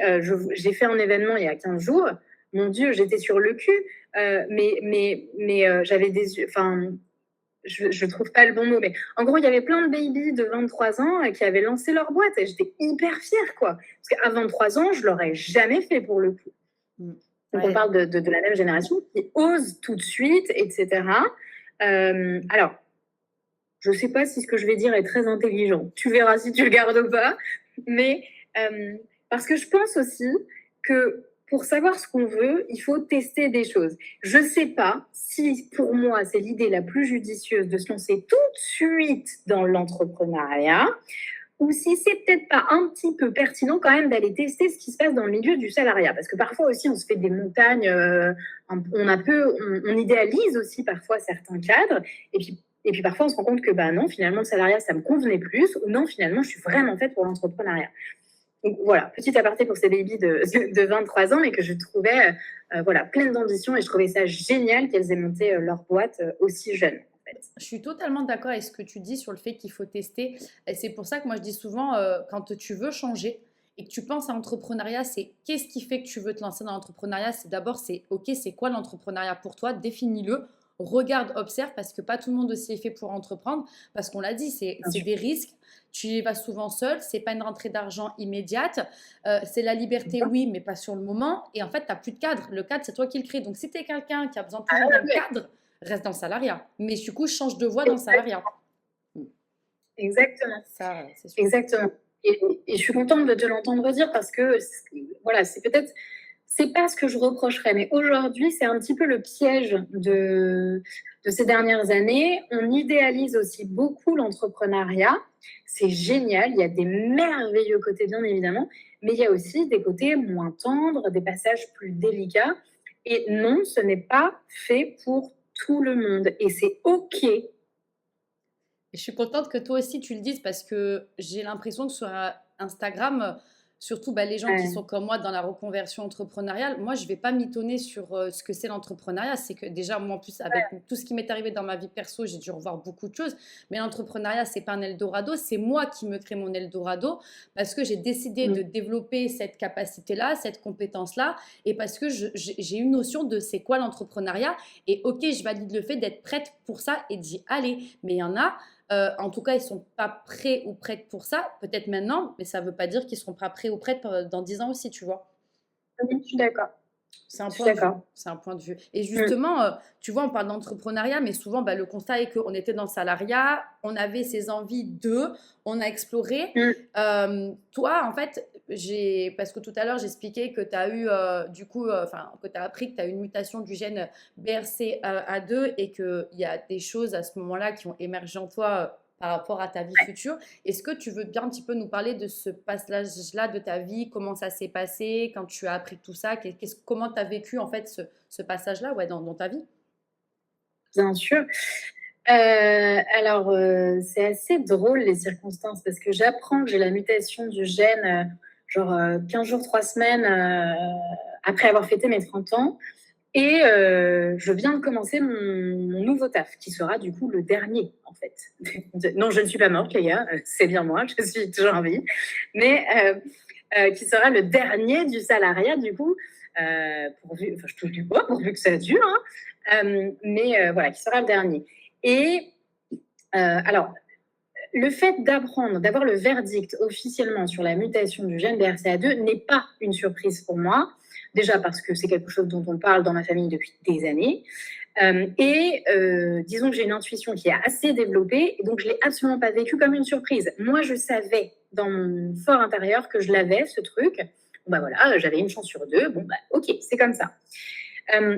Speaker 3: j'ai fait un événement il y a 15 jours. Mon Dieu, j'étais sur le cul. Mais j'avais des yeux. Enfin, je trouve pas le bon mot, mais en gros, il y avait plein de babies de 23 ans qui avaient lancé leur boîte et j'étais hyper fière, quoi. Parce qu'à 23 ans, je l'aurais jamais fait pour le coup. Donc, on parle de la même génération qui ose tout de suite, etc. Alors, je ne sais pas si ce que je vais dire est très intelligent. Tu verras si tu le gardes ou pas. Mais parce que je pense aussi que pour savoir ce qu'on veut, il faut tester des choses. Je ne sais pas si pour moi, c'est l'idée la plus judicieuse de se lancer tout de suite dans l'entrepreneuriat ou si c'est peut-être pas un petit peu pertinent quand même d'aller tester ce qui se passe dans le milieu du salariat. Parce que parfois aussi, on se fait des montagnes, on idéalise aussi parfois certains cadres, et puis parfois on se rend compte que non, finalement, le salariat, ça me convenait plus, ou non, finalement, je suis vraiment faite pour l'entrepreneuriat. Donc voilà, petit aparté pour ces babies de 23 ans, mais que je trouvais pleines d'ambition, et je trouvais ça génial qu'elles aient monté leur boîte aussi jeunes.
Speaker 2: Je suis totalement d'accord avec ce que tu dis sur le fait qu'il faut tester. Et c'est pour ça que moi je dis souvent, quand tu veux changer et que tu penses à l'entrepreneuriat, c'est qu'est-ce qui fait que tu veux te lancer dans l'entrepreneuriat? C'est d'abord, c'est OK, c'est quoi l'entrepreneuriat pour toi? Définis-le, regarde, observe, parce que pas tout le monde aussi est fait pour entreprendre. Parce qu'on l'a dit, c'est des risques. Tu y vas souvent seul, c'est pas une rentrée d'argent immédiate, c'est la liberté, oui, mais pas sur le moment. Et en fait, tu n'as plus de cadre. Le cadre, c'est toi qui le crée. Donc, si tu es quelqu'un qui a besoin toujours d'un cadre, reste dans le salariat. Mais du coup, change de voie dans le salariat.
Speaker 3: Exactement.
Speaker 2: Ça, c'est sûr.
Speaker 3: Exactement. Et je suis contente de te l'entendre dire parce que, voilà, c'est pas ce que je reprocherais, mais aujourd'hui, c'est un petit peu le piège de ces dernières années. On idéalise aussi beaucoup l'entrepreneuriat. C'est génial, il y a des merveilleux côtés, bien évidemment, mais il y a aussi des côtés moins tendres, des passages plus délicats. Et non, ce n'est pas fait pour tout le monde. Et c'est OK.
Speaker 2: Et je suis contente que toi aussi tu le dises parce que j'ai l'impression que sur Instagram, surtout les gens qui sont comme moi dans la reconversion entrepreneuriale, moi je ne vais pas m'étonner sur ce que c'est l'entrepreneuriat. C'est que déjà, moi en plus, avec tout ce qui m'est arrivé dans ma vie perso, j'ai dû revoir beaucoup de choses. Mais l'entrepreneuriat, ce n'est pas un Eldorado, c'est moi qui me crée mon Eldorado parce que j'ai décidé de développer cette capacité-là, cette compétence-là et parce que j'ai une notion de c'est quoi l'entrepreneuriat. Et ok, je valide le fait d'être prête pour ça et d'y aller. Mais il y en a... en tout cas, ils ne sont pas prêts ou prêtes pour ça, peut-être maintenant, mais ça ne veut pas dire qu'ils seront pas prêts ou prêtes dans 10 ans aussi, tu vois.
Speaker 3: Oui, je suis d'accord.
Speaker 2: C'est un point de vue. C'est un point de vue. Et justement, tu vois, on parle d'entrepreneuriat, mais souvent, le constat est qu'on était dans le salariat, on avait ces envies on a exploré. Toi, en fait, parce que tout à l'heure, j'expliquais que tu as eu, que tu as appris que tu as une mutation du gène BRCA2 et qu'il y a des choses à ce moment-là qui ont émergé en toi par rapport à ta vie future. Est-ce que tu veux bien un petit peu nous parler de ce passage-là de ta vie, comment ça s'est passé, quand tu as appris tout ça, comment tu as vécu en fait ce passage-là dans ta vie?
Speaker 3: Bien sûr. C'est assez drôle les circonstances parce que j'apprends que j'ai la mutation du gène 15 jours, 3 semaines après avoir fêté mes 30 ans. Et je viens de commencer mon nouveau taf, qui sera du coup le dernier, en fait. Non, je ne suis pas morte, les gars, c'est bien moi, je suis toujours en vie. Mais qui sera le dernier du salariat, du coup, je touche du bois, pourvu que ça dure, hein. Voilà, qui sera le dernier. Et alors, le fait d'avoir le verdict officiellement sur la mutation du gène BRCA2 n'est pas une surprise pour moi. Déjà parce que c'est quelque chose dont on parle dans ma famille depuis des années. Disons que j'ai une intuition qui est assez développée, donc je ne l'ai absolument pas vécu comme une surprise. Moi, je savais dans mon fort intérieur que je l'avais, ce truc. Voilà, j'avais une chance sur 2. Ok, c'est comme ça.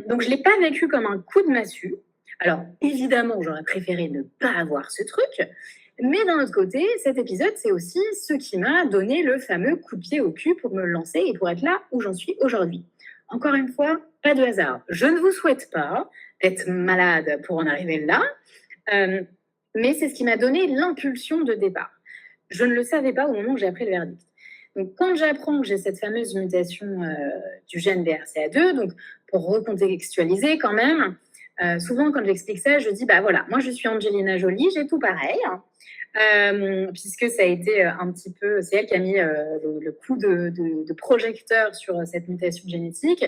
Speaker 3: Donc, je ne l'ai pas vécu comme un coup de massue. Alors, évidemment, j'aurais préféré ne pas avoir ce truc. Mais d'un autre côté, cet épisode, c'est aussi ce qui m'a donné le fameux coup de pied au cul pour me lancer et pour être là où j'en suis aujourd'hui. Encore une fois, pas de hasard. Je ne vous souhaite pas d'être malade pour en arriver là, mais c'est ce qui m'a donné l'impulsion de départ. Je ne le savais pas au moment où j'ai appris le verdict. Donc, quand j'apprends que j'ai cette fameuse mutation du gène BRCA2, donc pour recontextualiser quand même, souvent quand j'explique ça, je dis voilà, moi je suis Angelina Jolie, j'ai tout pareil. Puisque ça a été un petit peu, c'est elle qui a mis le coup de projecteur sur cette mutation génétique.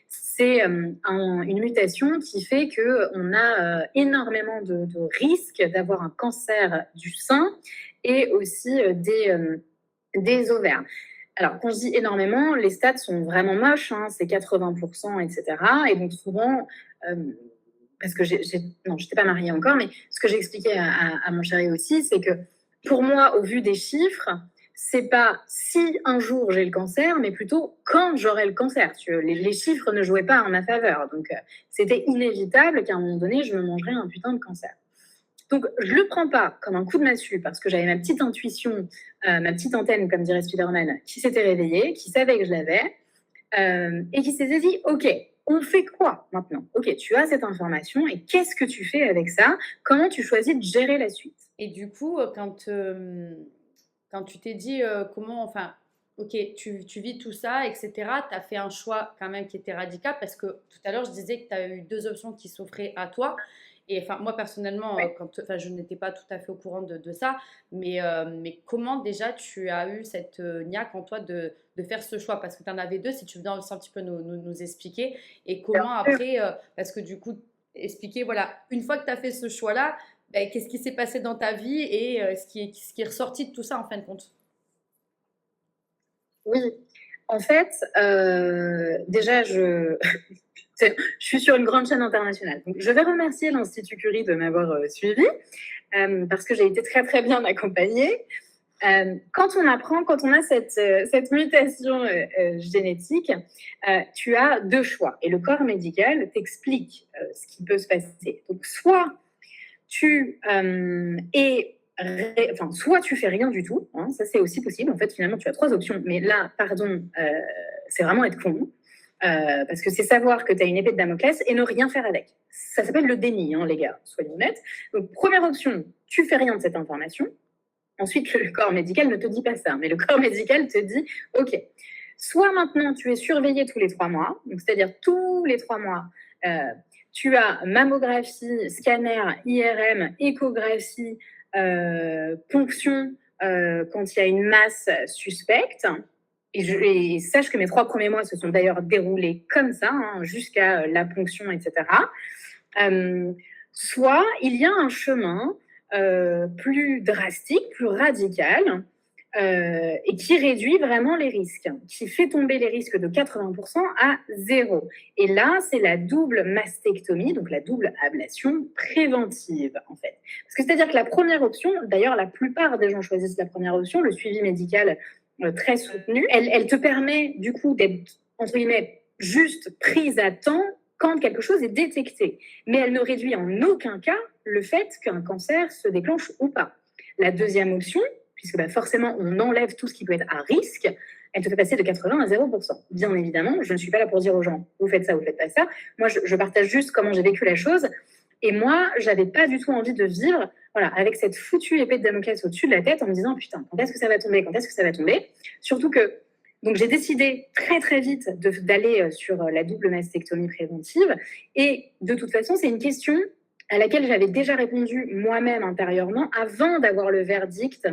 Speaker 3: C'est une mutation qui fait qu'on a énormément de risques d'avoir un cancer du sein et aussi des ovaires. Alors, quand je dis énormément, les stats sont vraiment moches, hein, c'est 80%, etc. Et donc souvent, parce que non, je n'étais pas mariée encore, mais ce que j'expliquais à mon chéri aussi, c'est que pour moi, au vu des chiffres, c'est pas si un jour j'ai le cancer, mais plutôt quand j'aurai le cancer. Les chiffres ne jouaient pas en ma faveur. Donc, c'était inévitable qu'à un moment donné, je me mangerais un putain de cancer. Donc, je ne le prends pas comme un coup de massue parce que j'avais ma petite intuition, ma petite antenne, comme dirait Spider-Man, qui s'était réveillée, qui savait que je l'avais et qui s'était dit « Ok, on fait quoi maintenant? Ok, tu as cette information et qu'est-ce que tu fais avec ça? Comment tu choisis de gérer la suite ?»
Speaker 2: Et du coup, quand tu t'es dit ok, tu vis tout ça, etc., tu as fait un choix quand même qui était radical parce que tout à l'heure, je disais que tu as eu 2 options qui s'offraient à toi. Et moi, personnellement, je n'étais pas tout à fait au courant de ça, mais comment déjà tu as eu cette niaque en toi de faire ce choix? Parce que tu en avais 2, si tu veux bien aussi un petit peu nous expliquer. Et comment après, parce que du coup, expliquer, voilà, une fois que tu as fait ce choix-là, qu'est-ce qui s'est passé dans ta vie et ce qui est ressorti de tout ça en fin de compte?
Speaker 3: Oui, en fait, déjà, je suis sur une grande chaîne internationale. Donc, je vais remercier l'Institut Curie de m'avoir suivie parce que j'ai été très, très bien accompagnée. Quand on a cette mutation génétique, tu as 2 choix. Et le corps médical t'explique ce qui peut se passer. Donc, soit tu soit tu fais rien du tout, hein, ça c'est aussi possible. En fait, finalement, tu as 3 options. Mais là, pardon, c'est vraiment être con. Parce que c'est savoir que tu as une épée de Damoclès et ne rien faire avec. Ça s'appelle le déni, hein, les gars, soyons honnêtes. Donc, première option, tu fais rien de cette information. Ensuite, le corps médical ne te dit pas ça, mais le corps médical te dit, OK, soit maintenant tu es surveillé tous les 3 mois, donc c'est-à-dire tous les 3 mois, tu as mammographie, scanner, IRM, échographie, ponction quand il y a une masse suspecte. Et sache que mes 3 premiers mois se sont d'ailleurs déroulés comme ça, hein, jusqu'à la ponction, etc. Soit il y a un chemin plus drastique, plus radical, et qui réduit vraiment les risques, qui fait tomber les risques de 80% à 0. Et là, c'est la double mastectomie, donc la double ablation préventive, en fait. Parce que c'est-à-dire que la première option, d'ailleurs, la plupart des gens choisissent la première option, le suivi médical très soutenue. Elle te permet du coup d'être, entre guillemets, juste prise à temps quand quelque chose est détecté. Mais elle ne réduit en aucun cas le fait qu'un cancer se déclenche ou pas. La deuxième option, puisque forcément on enlève tout ce qui peut être à risque, elle te fait passer de 80 à 0%. Bien évidemment, je ne suis pas là pour dire aux gens, vous faites ça, vous faites pas ça. Moi, je partage juste comment j'ai vécu la chose. Et moi, j'avais pas du tout envie de vivre avec cette foutue épée de Damoclès au-dessus de la tête en me disant, putain, quand est-ce que ça va tomber? Quand est-ce que ça va tomber? Surtout que donc j'ai décidé très très vite d'aller sur la double mastectomie préventive. Et de toute façon, c'est une question à laquelle j'avais déjà répondu moi-même intérieurement avant d'avoir le verdict,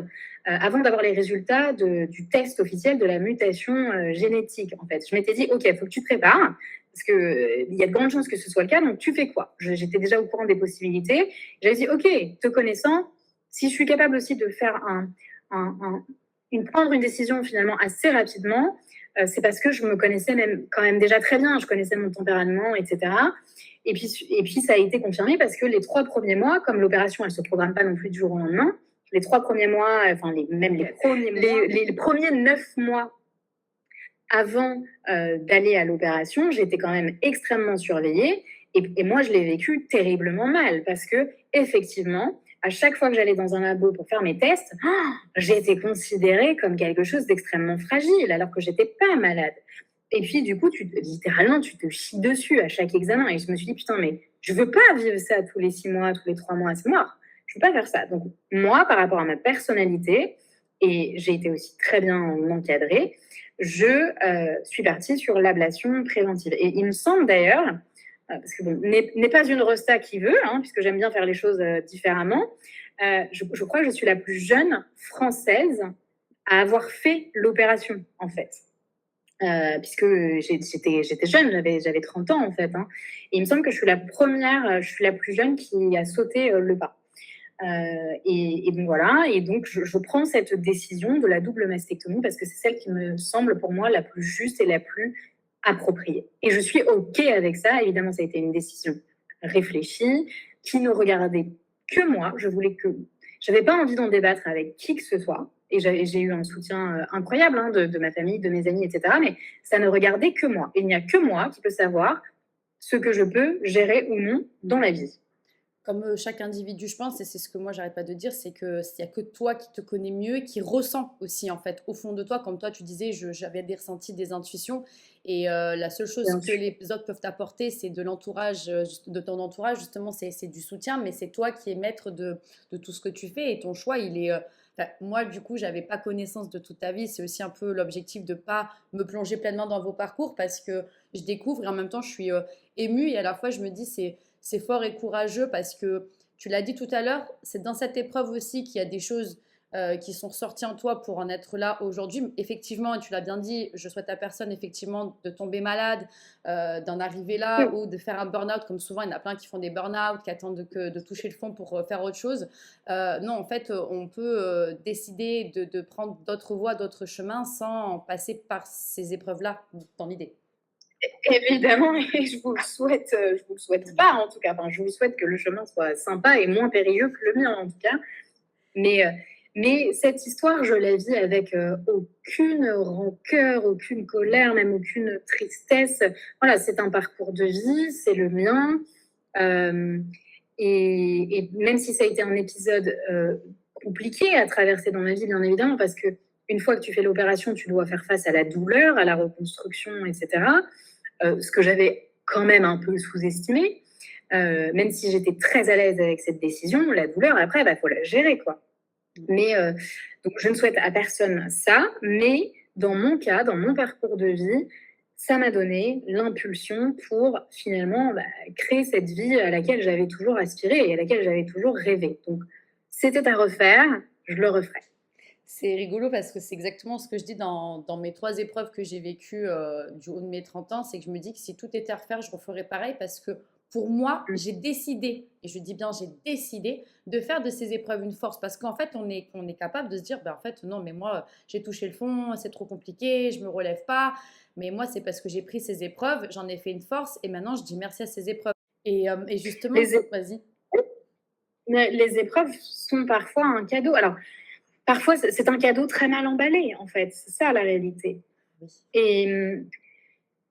Speaker 3: avant d'avoir les résultats du test officiel de la mutation génétique. En fait, je m'étais dit, ok, il faut que tu te prépares parce qu'il y a de grandes chances que ce soit le cas. Donc tu fais quoi? J'étais déjà au courant des possibilités. J'avais dit, ok, te connaissant, si je suis capable aussi de faire prendre une décision finalement assez rapidement, c'est parce que je me connaissais quand même déjà très bien, je connaissais mon tempérament, etc. Et puis ça a été confirmé parce que les 3 premiers mois, comme l'opération, elle ne se programme pas non plus du jour au lendemain, les 3 premiers mois, enfin les premiers 9 mois avant d'aller à l'opération, j'étais quand même extrêmement surveillée. Et moi, je l'ai vécu terriblement mal parce que, effectivement, à chaque fois que j'allais dans un labo pour faire mes tests, j'étais considérée comme quelque chose d'extrêmement fragile alors que j'étais pas malade. Et puis, du coup, littéralement, tu te chies dessus à chaque examen. Et je me suis dit, putain, mais je veux pas vivre ça tous les 6 mois, tous les 3 mois, c'est mort. Je veux pas faire ça. Donc, moi, par rapport à ma personnalité, et j'ai été aussi très bien encadrée, je suis partie sur l'ablation préventive. Et il me semble d'ailleurs, parce que n'est pas une rosta qui veut, puisque j'aime bien faire les choses différemment, je crois que je suis la plus jeune française à avoir fait l'opération, en fait. Puisque j'étais jeune, j'avais 30 ans, en fait. Et il me semble que je suis la plus jeune qui a sauté le pas. Et donc voilà, et donc je prends cette décision de la double mastectomie parce que c'est celle qui me semble pour moi la plus juste et la plus appropriée. Et je suis OK avec ça. Évidemment, ça a été une décision réfléchie qui ne regardait que moi. J'avais pas envie d'en débattre avec qui que ce soit. Et j'ai eu un soutien incroyable de ma famille, de mes amis, etc. Mais ça ne regardait que moi. Il n'y a que moi qui peut savoir ce que je peux gérer ou non dans la vie.
Speaker 2: Comme chaque individu, je pense, et c'est ce que moi j'arrête pas de dire, c'est qu'il n'y a que toi qui te connais mieux et qui ressent aussi en fait au fond de toi, comme toi tu disais, j'avais des ressentis, des intuitions, et la seule chose que les autres peuvent t'apporter, c'est de l'entourage, de ton entourage, justement, c'est du soutien, mais c'est toi qui es maître de tout ce que tu fais, et ton choix, il est... moi, du coup, j'avais pas connaissance de toute ta vie. C'est aussi un peu l'objectif de pas me plonger pleinement dans vos parcours parce que je découvre et en même temps, je suis émue et à la fois, je me dis c'est fort et courageux parce que tu l'as dit tout à l'heure, c'est dans cette épreuve aussi qu'il y a des choses qui sont ressorties en toi pour en être là aujourd'hui. Effectivement, et tu l'as bien dit, je souhaite à personne effectivement de tomber malade, d'en arriver là ou de faire un burn-out, comme souvent il y en a plein qui font des burn-out, qui attendent de toucher le fond pour faire autre chose. Non, en fait, on peut décider de prendre d'autres voies, d'autres chemins sans passer par ces épreuves-là, dans l'idée.
Speaker 3: Évidemment, et je vous le souhaite pas en tout cas. Enfin, je vous souhaite que le chemin soit sympa et moins périlleux que le mien en tout cas. Mais cette histoire, je la vis avec aucune rancœur, aucune colère, même aucune tristesse. Voilà, c'est un parcours de vie, c'est le mien. Et même si ça a été un épisode compliqué à traverser dans ma vie, bien évidemment, parce que une fois que tu fais l'opération, tu dois faire face à la douleur, à la reconstruction, etc. Ce que j'avais quand même un peu sous-estimé. Même si j'étais très à l'aise avec cette décision, la douleur, après, il faut la gérer, quoi. Mais donc, je ne souhaite à personne ça, mais dans mon cas, dans mon parcours de vie, ça m'a donné l'impulsion pour finalement créer cette vie à laquelle j'avais toujours aspiré et à laquelle j'avais toujours rêvé. Donc, c'était à refaire, je le referai.
Speaker 2: C'est rigolo parce que c'est exactement ce que je dis dans mes 3 épreuves que j'ai vécues du haut de mes 30 ans, c'est que je me dis que si tout était à refaire, je referais pareil parce que pour moi, j'ai décidé, et je dis bien j'ai décidé, de faire de ces épreuves une force parce qu'en fait, on est capable de se dire, en fait, non, mais moi, j'ai touché le fond, c'est trop compliqué, je me relève pas. Mais moi, c'est parce que j'ai pris ces épreuves, j'en ai fait une force et maintenant, je dis merci à ces épreuves. Et justement, vas-y.
Speaker 3: Les épreuves sont parfois un cadeau. Alors, parfois, c'est un cadeau très mal emballé, en fait. C'est ça, la réalité.
Speaker 2: Oui.
Speaker 3: Et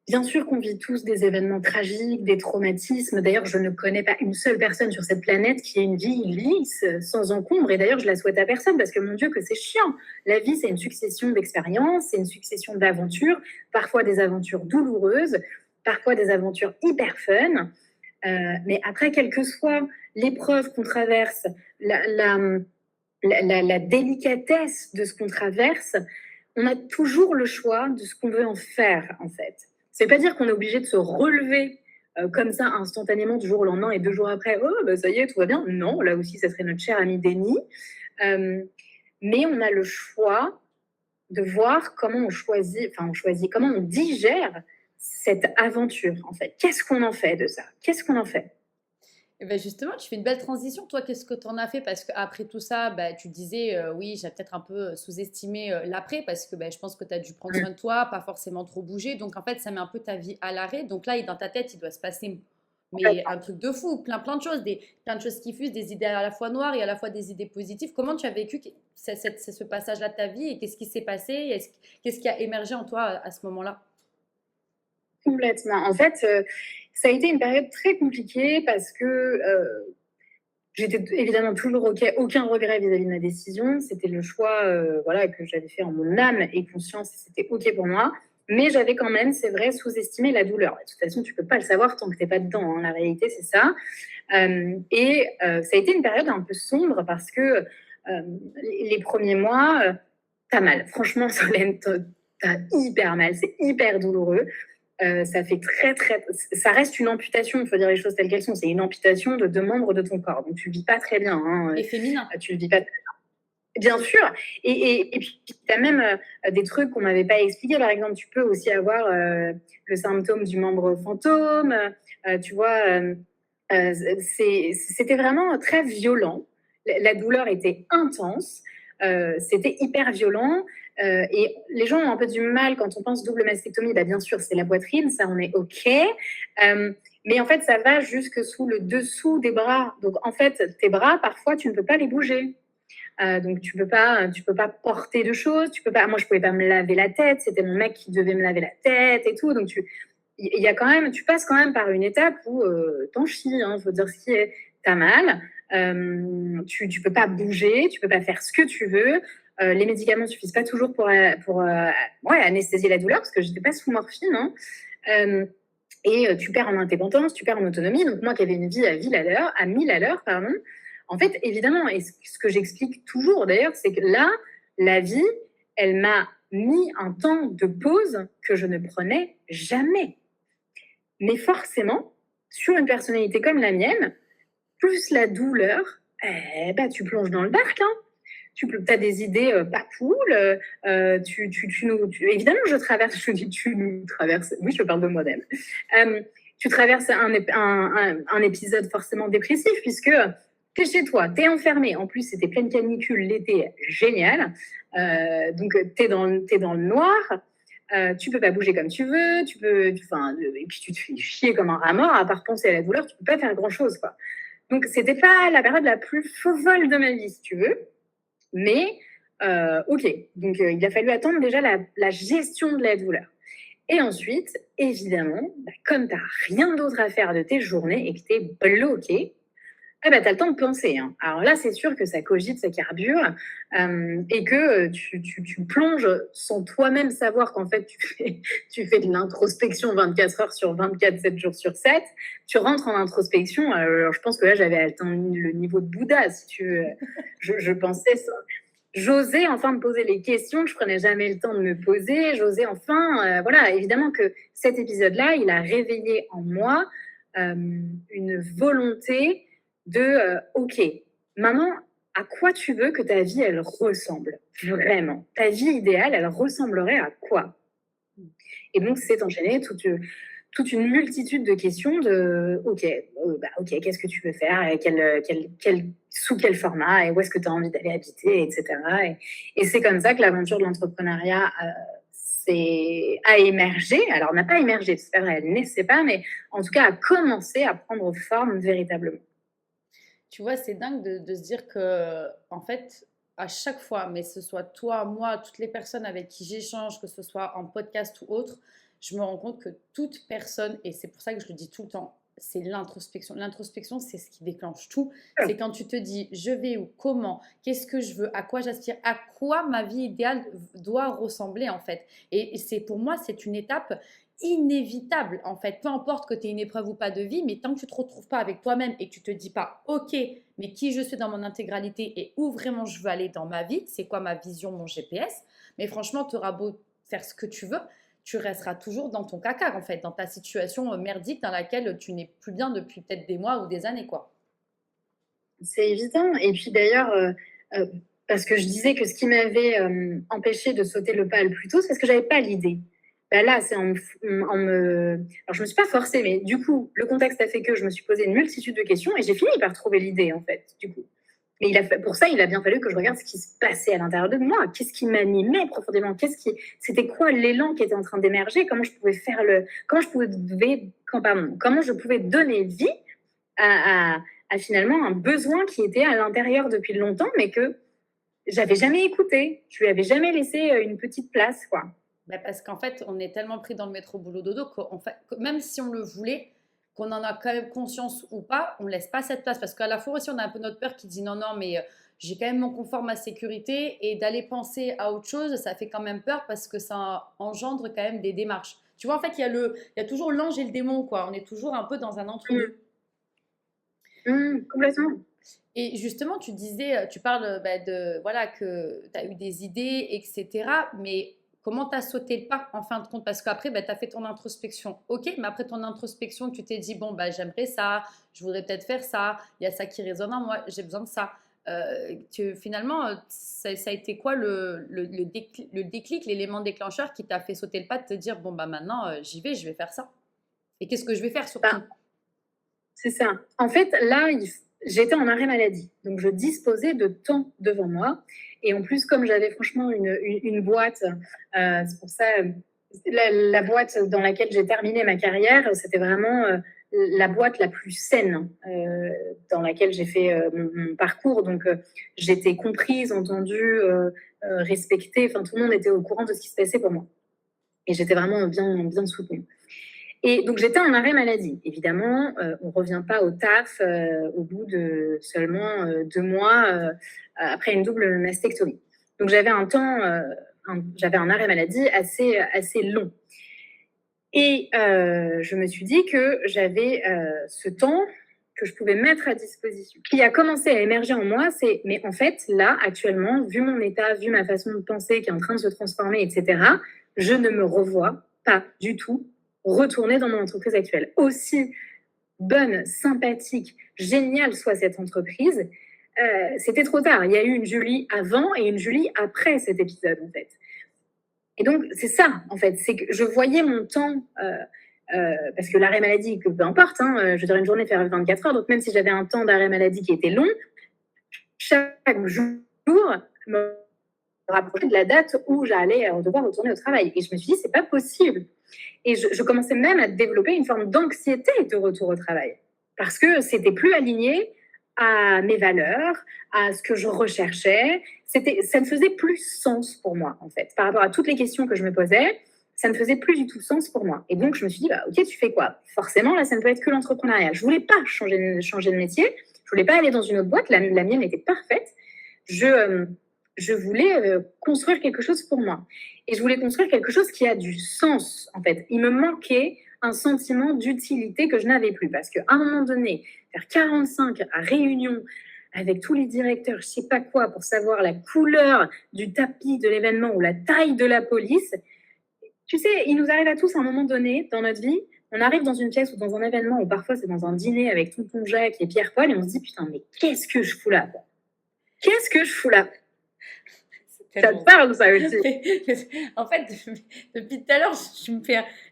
Speaker 3: bien sûr qu'on vit tous des événements tragiques, des traumatismes. D'ailleurs, je ne connais pas une seule personne sur cette planète qui ait une vie lisse, sans encombre. Et d'ailleurs, je la souhaite à personne parce que, mon Dieu, que c'est chiant. La vie, c'est une succession d'expériences, c'est une succession d'aventures, parfois des aventures douloureuses, parfois des aventures hyper fun. Mais après, quelle que soit l'épreuve qu'on traverse, la délicatesse de ce qu'on traverse, on a toujours le choix de ce qu'on veut en faire, en fait. Ça ne veut pas dire qu'on est obligé de se relever comme ça instantanément du jour au lendemain et 2 jours après, oh, bah, ça y est, tout va bien. Non, là aussi, ça serait notre cher ami Denis. Mais on a le choix de voir comment comment on digère cette aventure, en fait. Qu'est-ce qu'on en fait de ça? Qu'est-ce qu'on en fait?
Speaker 2: Et ben justement, tu fais une belle transition. Toi, qu'est-ce que tu en as fait? Parce qu'après tout ça, bah, tu disais, oui, j'ai peut-être un peu sous-estimé l'après parce que je pense que tu as dû prendre soin de toi, pas forcément trop bouger. Donc, en fait, ça met un peu ta vie à l'arrêt. Donc là, dans ta tête, il doit se passer mais un truc de fou, plein de choses, plein de choses qui fusent, des idées à la fois noires et à la fois des idées positives. Comment tu as vécu ce passage-là de ta vie et qu'est-ce qui s'est passé? Qu'est-ce qui a émergé en toi à ce moment-là?
Speaker 3: Complètement. En fait, ça a été une période très compliquée parce que j'étais évidemment toujours aucun regret vis-à-vis de ma décision. C'était le choix voilà, que j'avais fait en mon âme et conscience, et c'était OK pour moi. Mais j'avais quand même, c'est vrai, sous-estimé la douleur. De toute façon, tu ne peux pas le savoir tant que tu n'es pas dedans, hein. La réalité, c'est ça. Ça a été une période un peu sombre parce que les premiers mois, t'as mal. Franchement, Solène, t'as hyper mal. C'est hyper douloureux. Ça fait ça reste une amputation, il faut dire les choses telles qu'elles sont. C'est une amputation de 2 membres de ton corps. Donc, tu le vis pas très bien, hein.
Speaker 2: Et féminin.
Speaker 3: Tu le vis pas très bien. Bien sûr. Et puis, tu as même des trucs qu'on m'avait pas expliqués. Par exemple, tu peux aussi avoir le symptôme du membre fantôme. Tu vois, c'était vraiment très violent. La douleur était intense. C'était hyper violent. Et les gens ont un peu du mal quand on pense double mastectomie. Bien sûr, c'est la poitrine, ça, on est OK. Mais en fait, ça va jusque sous le dessous des bras. Donc, en fait, tes bras, parfois, tu ne peux pas les bouger. Donc, tu peux pas porter de choses. Moi, je pouvais pas me laver la tête. C'était mon mec qui devait me laver la tête et tout. Donc, tu passes quand même par une étape où t'en chies. Hein, faut dire ce qui est. T'as mal. Tu peux pas bouger. Tu peux pas faire ce que tu veux. Les médicaments ne suffisent pas toujours pour anesthésier la douleur parce que j'étais pas sous morphine. Hein. Et tu perds en indépendance, tu perds en autonomie. Donc, moi qui avais une vie à 1000 à l'heure, pardon. En fait, évidemment, et ce que j'explique toujours d'ailleurs, c'est que là, la vie, elle m'a mis un temps de pause que je ne prenais jamais. Mais forcément, sur une personnalité comme la mienne, plus la douleur, tu plonges dans le dark, hein. Tu as des idées pas cool. Évidemment, je traverse, je dis tu nous traverses, oui, je parle de moi-même. Tu traverses un épisode forcément dépressif puisque tu es chez toi, tu es enfermé. En plus, c'était pleine canicule, l'été, génial. Donc, tu es dans le noir. Tu peux pas bouger comme tu veux. Et puis, tu te fais chier comme un rat mort. À part penser à la douleur, tu peux pas faire grand-chose, quoi. Donc, c'était pas la période la plus folle de ma vie, si tu veux. Mais, OK. Donc, il a fallu attendre déjà la gestion de la douleur. Et ensuite, évidemment, comme tu n'as rien d'autre à faire de tes journées et que tu es bloqué, tu as le temps de penser. Hein. Alors là, c'est sûr que ça cogite, ça carbure, et que tu plonges sans toi-même savoir qu'en fait, tu fais de l'introspection 24 heures sur 24, 7 jours sur 7. Tu rentres en introspection. Alors, je pense que là, j'avais atteint le niveau de Bouddha, si tu veux. Je pensais ça. J'osais enfin me poser les questions que je prenais jamais le temps de me poser. J'osais enfin, voilà, évidemment que cet épisode-là, il a réveillé en moi une volonté de OK, maman, à quoi tu veux que ta vie, elle ressemble vraiment? Ta vie idéale, elle ressemblerait à quoi? Et donc, c'est enchaîné toute une multitude de questions de OK, qu'est-ce que tu veux faire? Sous quel format? Et où est-ce que tu as envie d'aller habiter, etc. Et c'est comme ça que l'aventure de l'entrepreneuriat a émergé. Alors, n'a pas émergé, c'est pas vrai, elle naissait pas, mais en tout cas, a commencé à prendre forme véritablement.
Speaker 2: Tu vois, c'est dingue de se dire que, en fait, à chaque fois, mais ce soit toi, moi, toutes les personnes avec qui j'échange, que ce soit en podcast ou autre, je me rends compte que toute personne, et c'est pour ça que je le dis tout le temps, c'est l'introspection. L'introspection, c'est ce qui déclenche tout. C'est quand tu te dis je vais où, comment, qu'est-ce que je veux, à quoi j'aspire, à quoi ma vie idéale doit ressembler en fait. Et c'est pour moi, c'est une étape inévitable en fait. Peu importe que tu aies une épreuve ou pas de vie, mais tant que tu ne te retrouves pas avec toi-même et que tu te dis pas ok, mais qui je suis dans mon intégralité et où vraiment je veux aller dans ma vie, c'est quoi ma vision, mon GPS, mais franchement, tu auras beau faire ce que tu veux, tu resteras toujours dans ton caca, en fait, dans ta situation merdique dans laquelle tu n'es plus bien depuis peut-être des mois ou des années, quoi.
Speaker 3: C'est évident. Et puis d'ailleurs, euh, parce que je disais que ce qui m'avait empêché de sauter le pas le plus tôt, c'est parce que j'avais pas l'idée. Ben là, c'est Alors, je me suis pas forcée, mais du coup, le contexte a fait que je me suis posé une multitude de questions et j'ai fini par trouver l'idée, en fait, du coup. Mais pour ça, il a bien fallu que je regarde ce qui se passait à l'intérieur de moi. Qu'est-ce qui m'animait profondément? C'était quoi l'élan qui était en train d'émerger? Comment je pouvais comment je pouvais donner vie à finalement un besoin qui était à l'intérieur depuis longtemps, mais que j'avais jamais écouté. Je lui avais jamais laissé une petite place, quoi.
Speaker 2: Ben parce qu'en fait, on est tellement pris dans le métro boulot dodo que même si on le voulait, qu'on en a quand même conscience ou pas, on ne laisse pas cette place. Parce qu'à la fois aussi, on a un peu notre peur qui dit non, non, mais j'ai quand même mon confort, ma sécurité. Et d'aller penser à autre chose, ça fait quand même peur parce que ça engendre quand même des démarches. Tu vois, en fait, il y a toujours l'ange et le démon, quoi. On est toujours un peu dans un entre-deux.
Speaker 3: Complètement.
Speaker 2: Et justement, tu disais, tu parles de, voilà, que tu as eu des idées, etc. Mais comment tu as sauté le pas en fin de compte? Parce qu'après, tu as fait ton introspection. Ok, mais après ton introspection, tu t'es dit, bon, j'aimerais ça, je voudrais peut-être faire ça, il y a ça qui résonne en moi, j'ai besoin de ça. Finalement, ça a été quoi le déclic, l'élément déclencheur qui t'a fait sauter le pas de te dire, bon, maintenant, j'y vais, je vais faire ça. Et qu'est-ce que je vais faire surtout?
Speaker 3: C'est ça. En fait, là, j'étais en arrêt maladie. Donc, je disposais de temps devant moi. Et en plus, comme j'avais franchement une boîte, c'est pour ça, la boîte dans laquelle j'ai terminé ma carrière, c'était vraiment la boîte la plus saine dans laquelle j'ai fait mon parcours. Donc, j'étais comprise, entendue, respectée. Enfin, tout le monde était au courant de ce qui se passait pour moi. Et j'étais vraiment bien, bien soutenue. Et donc, j'étais en arrêt maladie. Évidemment, on ne revient pas au taf au bout de seulement 2 mois après une double mastectomie. Donc, j'avais j'avais un arrêt maladie assez long. Et je me suis dit que j'avais ce temps que je pouvais mettre à disposition. Ce qui a commencé à émerger en moi, mais en fait, là, actuellement, vu mon état, vu ma façon de penser qui est en train de se transformer, etc., je ne me revois pas du tout retourner dans mon entreprise actuelle. Aussi bonne, sympathique, géniale soit cette entreprise, c'était trop tard. Il y a eu une Julie avant et une Julie après cet épisode, en fait. Et donc, c'est ça, en fait. C'est que je voyais mon temps, parce que l'arrêt maladie, peu importe, je veux dire, une journée fait 24 heures, donc même si j'avais un temps d'arrêt maladie qui était long, chaque jour me rapprochait de la date où j'allais devoir retourner au travail. Et je me suis dit, c'est pas possible. Et je commençais même à développer une forme d'anxiété de retour au travail. Parce que c'était plus aligné à mes valeurs, à ce que je recherchais. Ça ne faisait plus sens pour moi, en fait. Par rapport à toutes les questions que je me posais, ça ne faisait plus du tout sens pour moi. Et donc, je me suis dit, ok, tu fais quoi? Forcément, là, ça ne peut être que l'entrepreneuriat. Je ne voulais pas changer de métier. Je ne voulais pas aller dans une autre boîte. La mienne était parfaite. Je voulais construire quelque chose pour moi. Et je voulais construire quelque chose qui a du sens, en fait. Il me manquait un sentiment d'utilité que je n'avais plus. Parce qu'à un moment donné, faire 45 à réunion avec tous les directeurs, je ne sais pas quoi, pour savoir la couleur du tapis de l'événement ou la taille de la police, tu sais, il nous arrive à tous à un moment donné dans notre vie, on arrive dans une pièce ou dans un événement, ou parfois c'est dans un dîner avec tonton Jacques et Pierre-Paul, et on se dit, putain, mais qu'est-ce que je fous là? Qu'est-ce que je fous là? Ça te parle, ça aussi.
Speaker 2: En fait, depuis tout à l'heure,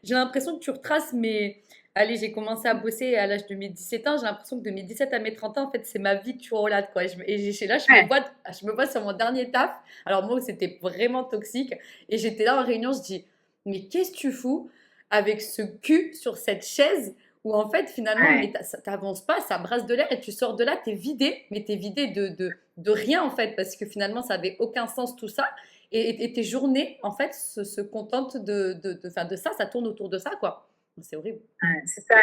Speaker 2: j'ai l'impression que tu retraces mes... Allez, j'ai commencé à bosser à l'âge de mes 17 ans. J'ai l'impression que de mes 17 à mes 30 ans, en fait, c'est ma vie que tu relates, quoi. Je me vois sur mon dernier taf. Alors moi, c'était vraiment toxique. Et j'étais là en réunion, je dis, mais qu'est-ce que tu fous avec ce cul sur cette chaise où en fait, finalement, mais ça t'avance pas, ça brasse de l'air et tu sors de là, t'es vidé, mais t'es vidé de rien en fait, parce que finalement ça avait aucun sens tout ça. Et tes journées en fait se contentent enfin, de ça, ça tourne autour de ça quoi. C'est horrible.
Speaker 3: Ouais, c'est ça.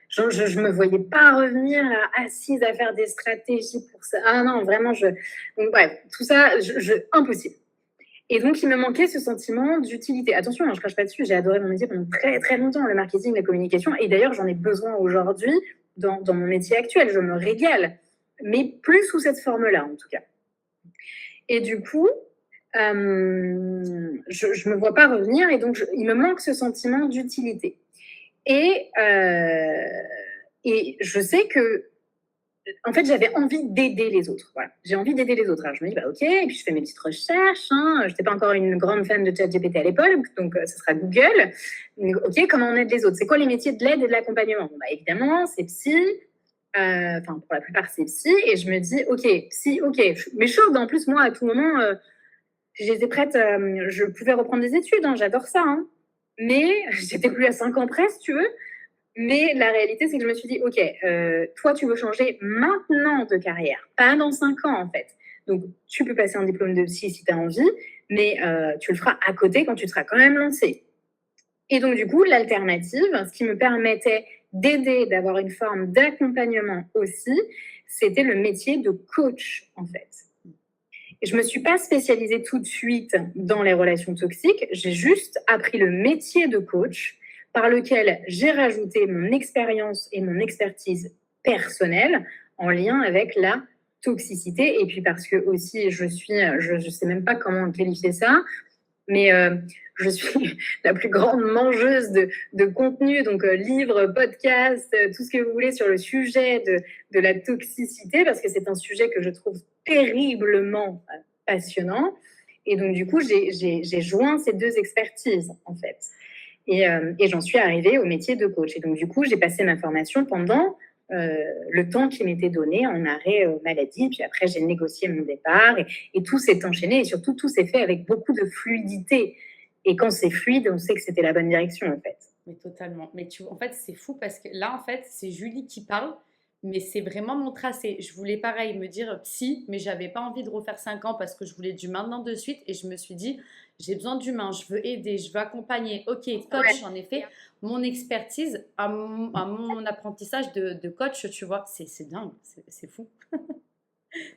Speaker 3: Je me voyais pas revenir assise à faire des stratégies pour ça. Ah non, vraiment, donc bref, tout ça, impossible. Et donc, il me manquait ce sentiment d'utilité. Attention, hein, je crache pas dessus, j'ai adoré mon métier pendant très très longtemps, le marketing, la communication, et d'ailleurs, j'en ai besoin aujourd'hui dans mon métier actuel. Je me régale, mais plus sous cette forme-là, en tout cas. Et du coup, je me vois pas revenir, et donc, il me manque ce sentiment d'utilité. Et je sais que, en fait, j'avais envie d'aider les autres. Voilà. J'ai envie d'aider les autres. Alors, je me dis, bah, OK, et puis je fais mes petites recherches. Hein. Je n'étais pas encore une grande fan de ChatGPT à l'époque, donc ce sera Google. Donc, OK, comment on aide les autres? C'est quoi les métiers de l'aide et de l'accompagnement? Bon, bah, évidemment, c'est psy. Enfin, pour la plupart, c'est psy. Et je me dis, OK, psy, OK. Mais chaude, en plus, moi, à tout moment, j'étais prête. Je pouvais reprendre des études. Hein, j'adore ça. Hein. Mais j'étais plus à 5 ans près, si tu veux. Mais la réalité, c'est que je me suis dit, OK, toi, tu veux changer maintenant de carrière, pas dans 5 ans, en fait. Donc, tu peux passer un diplôme de psy si tu as envie, mais tu le feras à côté quand tu seras quand même lancé. Et donc, du coup, l'alternative, ce qui me permettait d'aider, d'avoir une forme d'accompagnement aussi, c'était le métier de coach, en fait. Et je ne me suis pas spécialisée tout de suite dans les relations toxiques, j'ai juste appris le métier de coach, par lequel j'ai rajouté mon expérience et mon expertise personnelle en lien avec la toxicité. Et puis parce que aussi, je sais même pas comment qualifier ça, mais je suis la plus grande mangeuse de contenu, donc livres, podcasts, tout ce que vous voulez sur le sujet de la toxicité, parce que c'est un sujet que je trouve terriblement passionnant. Et donc, du coup, j'ai joint ces deux expertises, en fait. Et j'en suis arrivée au métier de coach. Et donc, du coup, j'ai passé ma formation pendant le temps qui m'était donné en arrêt maladie. Puis après, j'ai négocié mon départ et tout s'est enchaîné. Et surtout, tout s'est fait avec beaucoup de fluidité. Et quand c'est fluide, on sait que c'était la bonne direction, en fait.
Speaker 2: Mais totalement. Mais en fait, c'est fou parce que là, en fait, c'est Julie qui parle, mais c'est vraiment mon tracé. Je voulais pareil me dire psy, mais j'avais pas envie de refaire 5 ans parce que je voulais du maintenant de suite. Et je me suis dit, j'ai besoin d'humain, je veux aider, je veux accompagner. Ok, coach, en effet, mon expertise à mon apprentissage de coach, tu vois, c'est dingue, c'est fou.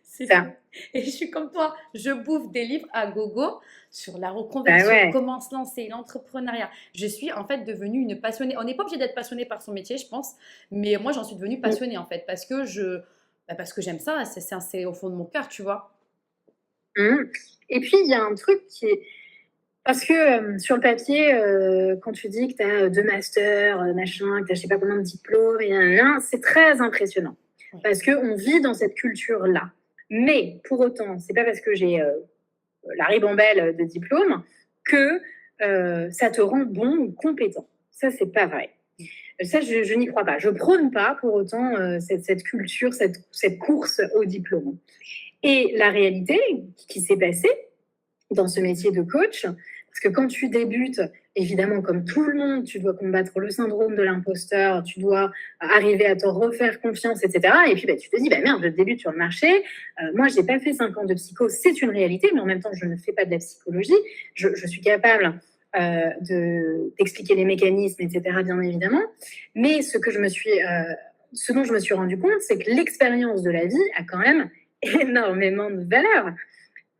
Speaker 2: C'est
Speaker 3: Ça.
Speaker 2: fou. Et je suis comme toi, je bouffe des livres à gogo sur la reconversion, comment se lancer, l'entrepreneuriat. Je suis en fait devenue une passionnée. On n'est pas obligé d'être passionné par son métier, je pense, mais moi j'en suis devenue passionnée en fait parce que j'aime ça, c'est au fond de mon cœur, tu vois.
Speaker 3: Et puis il y a un truc qui est parce que sur le papier, quand tu dis que tu as 2 masters, machin, que tu as je sais pas combien de diplômes, c'est très impressionnant. Parce qu'on vit dans cette culture-là. Mais pour autant, c'est pas parce que j'ai la ribambelle de diplômes que ça te rend bon ou compétent. Ça, c'est pas vrai. Ça, je n'y crois pas. Je prône pas pour autant cette culture, cette course au diplôme. Et la réalité qui s'est passée dans ce métier de coach, parce que quand tu débutes, évidemment, comme tout le monde, tu dois combattre le syndrome de l'imposteur, tu dois arriver à te refaire confiance, etc. Et puis, tu te dis, merde, je débute sur le marché. Moi, je n'ai pas fait 5 ans de psycho, c'est une réalité, mais en même temps, je ne fais pas de la psychologie. Je suis capable d'expliquer les mécanismes, etc., bien évidemment. Mais ce dont je me suis rendu compte, c'est que l'expérience de la vie a quand même énormément de valeur.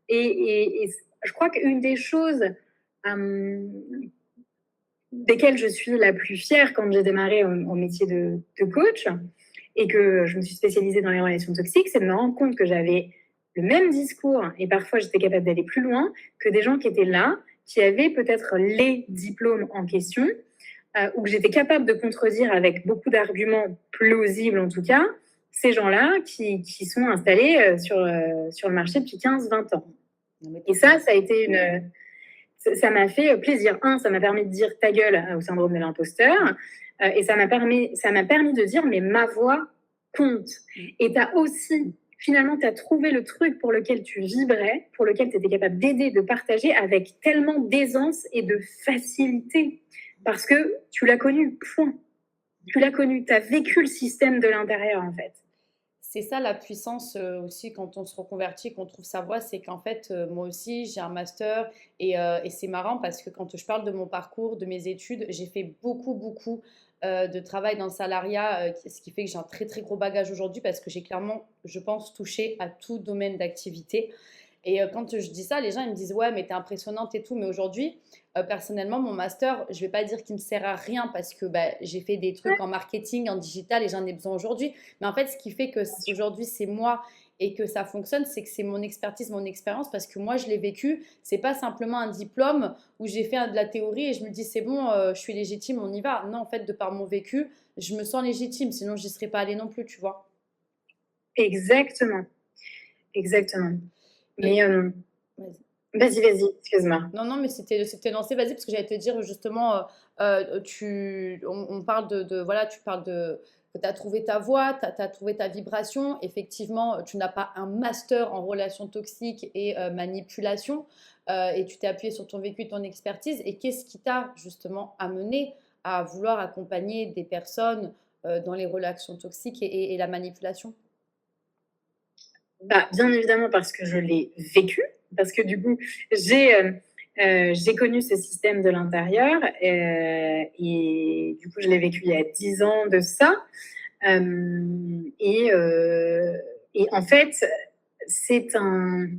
Speaker 3: Et je crois qu'une des choses desquelles je suis la plus fière quand j'ai démarré au métier de coach et que je me suis spécialisée dans les relations toxiques, c'est de me rendre compte que j'avais le même discours et parfois j'étais capable d'aller plus loin que des gens qui étaient là, qui avaient peut-être les diplômes en question, ou que j'étais capable de contredire avec beaucoup d'arguments plausibles en tout cas, ces gens-là qui sont installés sur le marché depuis 15-20 ans. Et ça a été ça m'a fait plaisir. Ça m'a permis de dire ta gueule au syndrome de l'imposteur. Et ça m'a permis de dire, mais ma voix compte. Et finalement, tu as trouvé le truc pour lequel tu vibrais, pour lequel tu étais capable d'aider, de partager avec tellement d'aisance et de facilité. Parce que tu l'as connu, point. Tu l'as connu, tu as vécu le système de l'intérieur, en fait.
Speaker 2: c'est ça la puissance aussi quand on se reconvertit, qu'on trouve sa voie, c'est qu'en fait, moi aussi, j'ai un master et c'est marrant parce que quand je parle de mon parcours, de mes études, j'ai fait beaucoup, beaucoup de travail dans le salariat, ce qui fait que j'ai un très, très gros bagage aujourd'hui parce que j'ai clairement, je pense, touché à tout domaine d'activité. Et quand je dis ça, les gens ils me disent ouais, mais t'es impressionnante et tout. Mais aujourd'hui, personnellement, mon master, je vais pas dire qu'il me sert à rien parce que bah, j'ai fait des trucs en marketing, en digital et j'en ai besoin aujourd'hui. Mais en fait, ce qui fait que aujourd'hui c'est moi et que ça fonctionne, c'est que c'est mon expertise, mon expérience parce que moi je l'ai vécu. C'est pas simplement un diplôme où j'ai fait de la théorie et je me dis c'est bon, je suis légitime, on y va. Non, en fait, de par mon vécu, je me sens légitime. Sinon, j'y serais pas allée non plus, tu vois.
Speaker 3: Exactement, exactement. Mais
Speaker 2: Et vas-y.
Speaker 3: vas-y, excuse-moi.
Speaker 2: Non, non, mais c'était lancé, vas-y, parce que j'allais te dire justement, on parle voilà, tu parles que tu as trouvé ta voie, tu as trouvé ta vibration. Effectivement, tu n'as pas un master en relations toxiques et manipulation, et tu t'es appuyé sur ton vécu, ton expertise. Et qu'est-ce qui t'a justement amené à vouloir accompagner des personnes dans les relations toxiques et la manipulation?
Speaker 3: Bah, bien évidemment parce que je l'ai vécu, parce que du coup, j'ai connu ce système de l'intérieur et du coup, je l'ai vécu il y a 10 ans de ça. Et, et en fait, c'est un.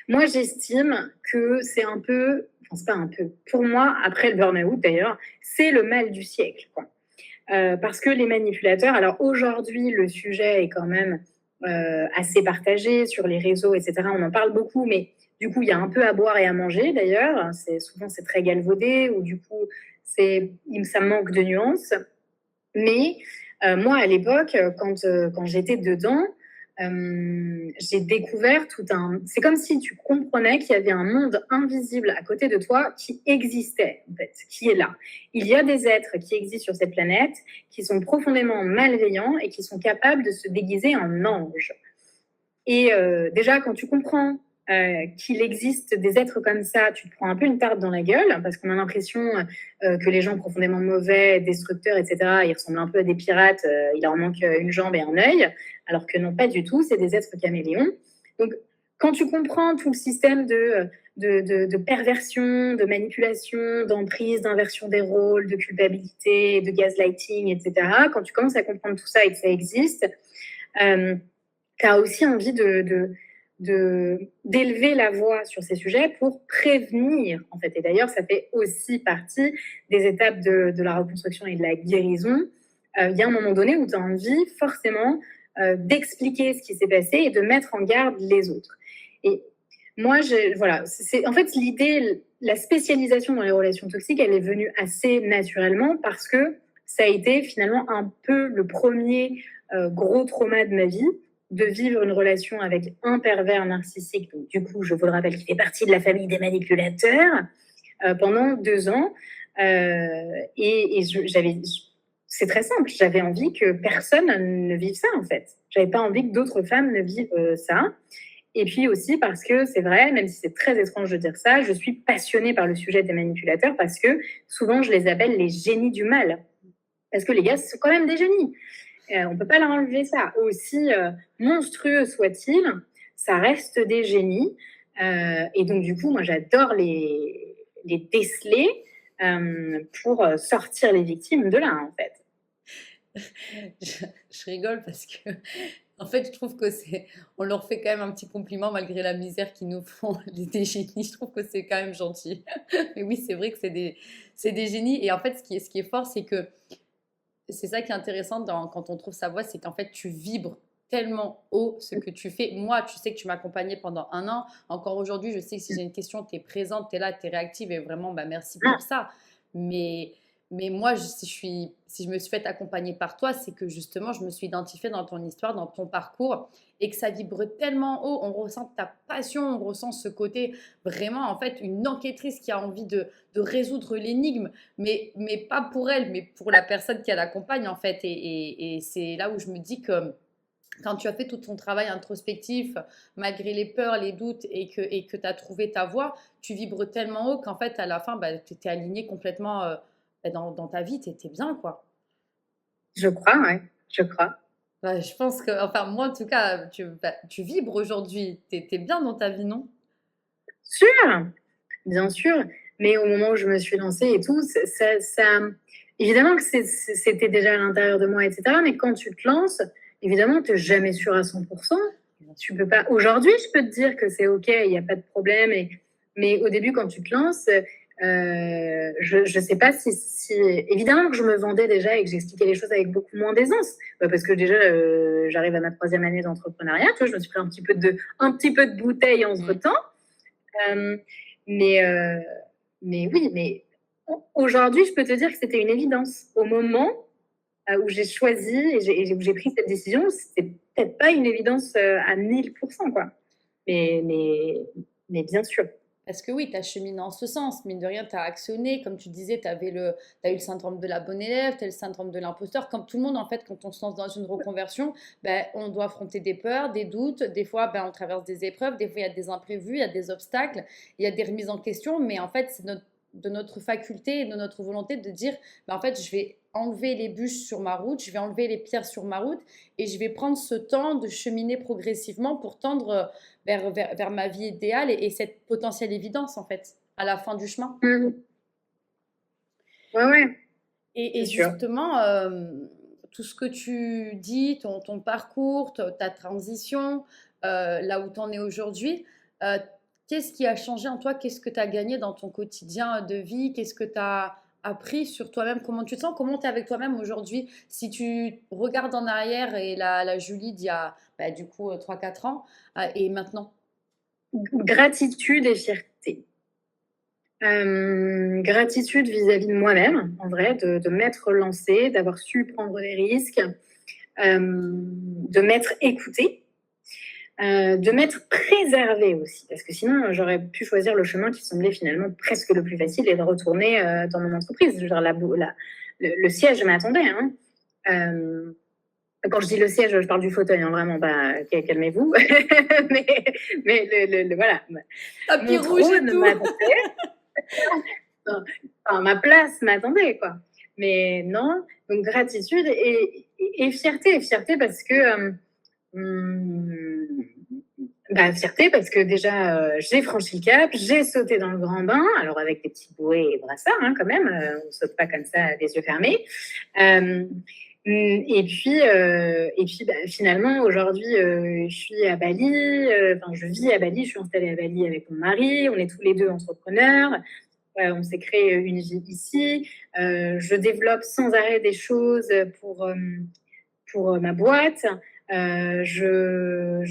Speaker 3: Moi, j'estime que c'est un peu, enfin, c'est pas un peu, pour moi, après le burn-out d'ailleurs, c'est le mal du siècle, quoi. Parce que les manipulateurs, alors aujourd'hui, le sujet est quand même assez partagé sur les réseaux, etc. On en parle beaucoup, mais du coup, il y a un peu à boire et à manger d'ailleurs. Souvent, c'est très galvaudé, ou du coup, ça manque de nuances. Mais moi, à l'époque, quand j'étais dedans, j'ai découvert tout un. C'est comme si tu comprenais qu'il y avait un monde invisible à côté de toi qui existait, en fait, qui est là. Il y a des êtres qui existent sur cette planète, qui sont profondément malveillants et qui sont capables de se déguiser en anges. Et déjà, quand tu comprends qu'il existe des êtres comme ça, tu te prends un peu une tarte dans la gueule parce qu'on a l'impression que les gens profondément mauvais, destructeurs, etc., ils ressemblent un peu à des pirates, il leur manque une jambe et un œil, alors que non, pas du tout, c'est des êtres caméléons. Donc, quand tu comprends tout le système de perversion, de manipulation, d'emprise, d'inversion des rôles, de culpabilité, de gaslighting, etc., quand tu commences à comprendre tout ça et que ça existe, euh, tu as aussi envie d'élever la voix sur ces sujets pour prévenir, en fait. Et d'ailleurs, ça fait aussi partie des étapes de la reconstruction et de la guérison. Il y a un moment donné où tu as envie forcément d'expliquer ce qui s'est passé et de mettre en garde les autres. Et moi, voilà, en fait l'idée, la spécialisation dans les relations toxiques, elle est venue assez naturellement parce que ça a été finalement un peu le premier gros trauma de ma vie, de vivre une relation avec un pervers narcissique, donc du coup, je vous le rappelle, qui fait partie de la famille des manipulateurs, pendant 2 ans. C'est très simple, j'avais envie que personne ne vive ça, en fait. J'avais pas envie que d'autres femmes ne vivent ça. Et puis aussi parce que c'est vrai, même si c'est très étrange de dire ça, je suis passionnée par le sujet des manipulateurs parce que souvent je les appelle les génies du mal. Parce que les gars, ce sont quand même des génies. On ne peut pas leur enlever ça. Aussi monstrueux soit-il, ça reste des génies. Et donc, du coup, moi, j'adore les déceler pour sortir les victimes de là, en fait.
Speaker 2: Je rigole parce que, en fait, je trouve que on leur fait quand même un petit compliment malgré la misère qu'ils nous font, des génies. Je trouve que c'est quand même gentil. Mais oui, c'est vrai que c'est des génies. Et en fait, ce qui est fort, c'est que c'est ça qui est intéressant quand on trouve sa voix, c'est qu'en fait, tu vibres tellement haut ce que tu fais. Moi, tu sais que tu m'as accompagnée pendant un an. Encore aujourd'hui, je sais que si j'ai une question, tu es présente, tu es là, tu es réactive et vraiment, bah, merci pour ça. Mais, mais moi, si je me suis fait accompagner par toi, c'est que justement, je me suis identifiée dans ton histoire, dans ton parcours et que ça vibre tellement haut. On ressent ta passion, on ressent ce côté vraiment, en fait, une enquêtrice qui a envie de résoudre l'énigme mais pas pour elle, mais pour la personne qui l'accompagne en fait. Et c'est là où je me dis que quand tu as fait tout ton travail introspectif, malgré les peurs, les doutes, et que tu as trouvé ta voie, tu vibres tellement haut qu'en fait, à la fin, bah, tu étais aligné complètement dans ta vie, tu étais bien, quoi.
Speaker 3: Je crois, ouais, je crois.
Speaker 2: Bah, je pense que, enfin, moi en tout cas, tu vibres aujourd'hui. T'es bien dans ta vie, non?
Speaker 3: Sûr, bien sûr, mais au moment où je me suis lancée et tout, évidemment que c'était déjà à l'intérieur de moi, etc. Mais quand tu te lances, évidemment, tu n'es jamais sûr à 100%. Tu peux pas. Aujourd'hui, je peux te dire que c'est OK, il n'y a pas de problème. Mais au début, quand tu te lances, je ne sais pas si. Évidemment que je me vendais déjà et que j'expliquais les choses avec beaucoup moins d'aisance. Parce que déjà, j'arrive à ma 3e année d'entrepreneuriat. Tu vois, je me suis pris un petit peu de bouteille entre-temps. Euh, mais, euh, mais oui, mais aujourd'hui, je peux te dire que c'était une évidence. Au moment où j'ai choisi où j'ai pris cette décision, c'était peut-être pas une évidence à 1000%, quoi. Mais, mais, mais bien sûr.
Speaker 2: Parce que oui, tu as cheminé en ce sens, mine de rien, tu as actionné, comme tu disais, t'as eu le syndrome de la bonne élève, tu as le syndrome de l'imposteur, comme tout le monde en fait, quand on se lance dans une reconversion, ben, on doit affronter des peurs, des doutes, des fois ben, on traverse des épreuves, des fois il y a des imprévus, il y a des obstacles, il y a des remises en question, mais en fait c'est de notre faculté et de notre volonté de dire, ben, en fait je vais enlever les bûches sur ma route, je vais enlever les pierres sur ma route et je vais prendre ce temps de cheminer progressivement pour tendre vers ma vie idéale et cette potentielle évidence, en fait, à la fin du chemin.
Speaker 3: Mmh. Ouais, ouais,
Speaker 2: Et
Speaker 3: c'est sûr.
Speaker 2: justement, tout ce que tu dis, ton parcours, ta transition, là où tu en es aujourd'hui, euh, qu'est-ce qui a changé en toi? Qu'est-ce que tu as gagné dans ton quotidien de vie? Qu'est-ce que tu as appris sur toi-même? Comment tu te sens? Comment tu es avec toi-même aujourd'hui? Si tu regardes en arrière et la Julie d'il y a bah, du coup 3-4 ans et maintenant.
Speaker 3: Gratitude et fierté. Gratitude vis-à-vis de moi-même, en vrai, de m'être lancée, d'avoir su prendre des risques, de m'être écoutée, de m'être préservée aussi, parce que sinon j'aurais pu choisir le chemin qui semblait finalement presque le plus facile et de retourner dans mon entreprise. Je veux dire, le siège m'attendait. Hein. Quand je dis le siège, je parle du fauteuil, hein, vraiment, bah, calmez-vous. mais voilà,
Speaker 2: Tapis
Speaker 3: mon
Speaker 2: rouge et
Speaker 3: trône
Speaker 2: tout.
Speaker 3: m'attendait. Enfin, ma place m'attendait, quoi. Mais non, donc gratitude et fierté. Et fierté parce que bah, fierté parce que déjà, j'ai franchi le cap, j'ai sauté dans le grand bain, alors avec des petits bouées et brassards, hein, quand même, on ne saute pas comme ça les yeux fermés. Et puis bah, finalement, aujourd'hui, je suis à Bali, enfin, je vis à Bali, je suis installée à Bali avec mon mari, on est tous les deux entrepreneurs, on s'est créé une vie ici, je développe sans arrêt des choses pour ma boîte. Je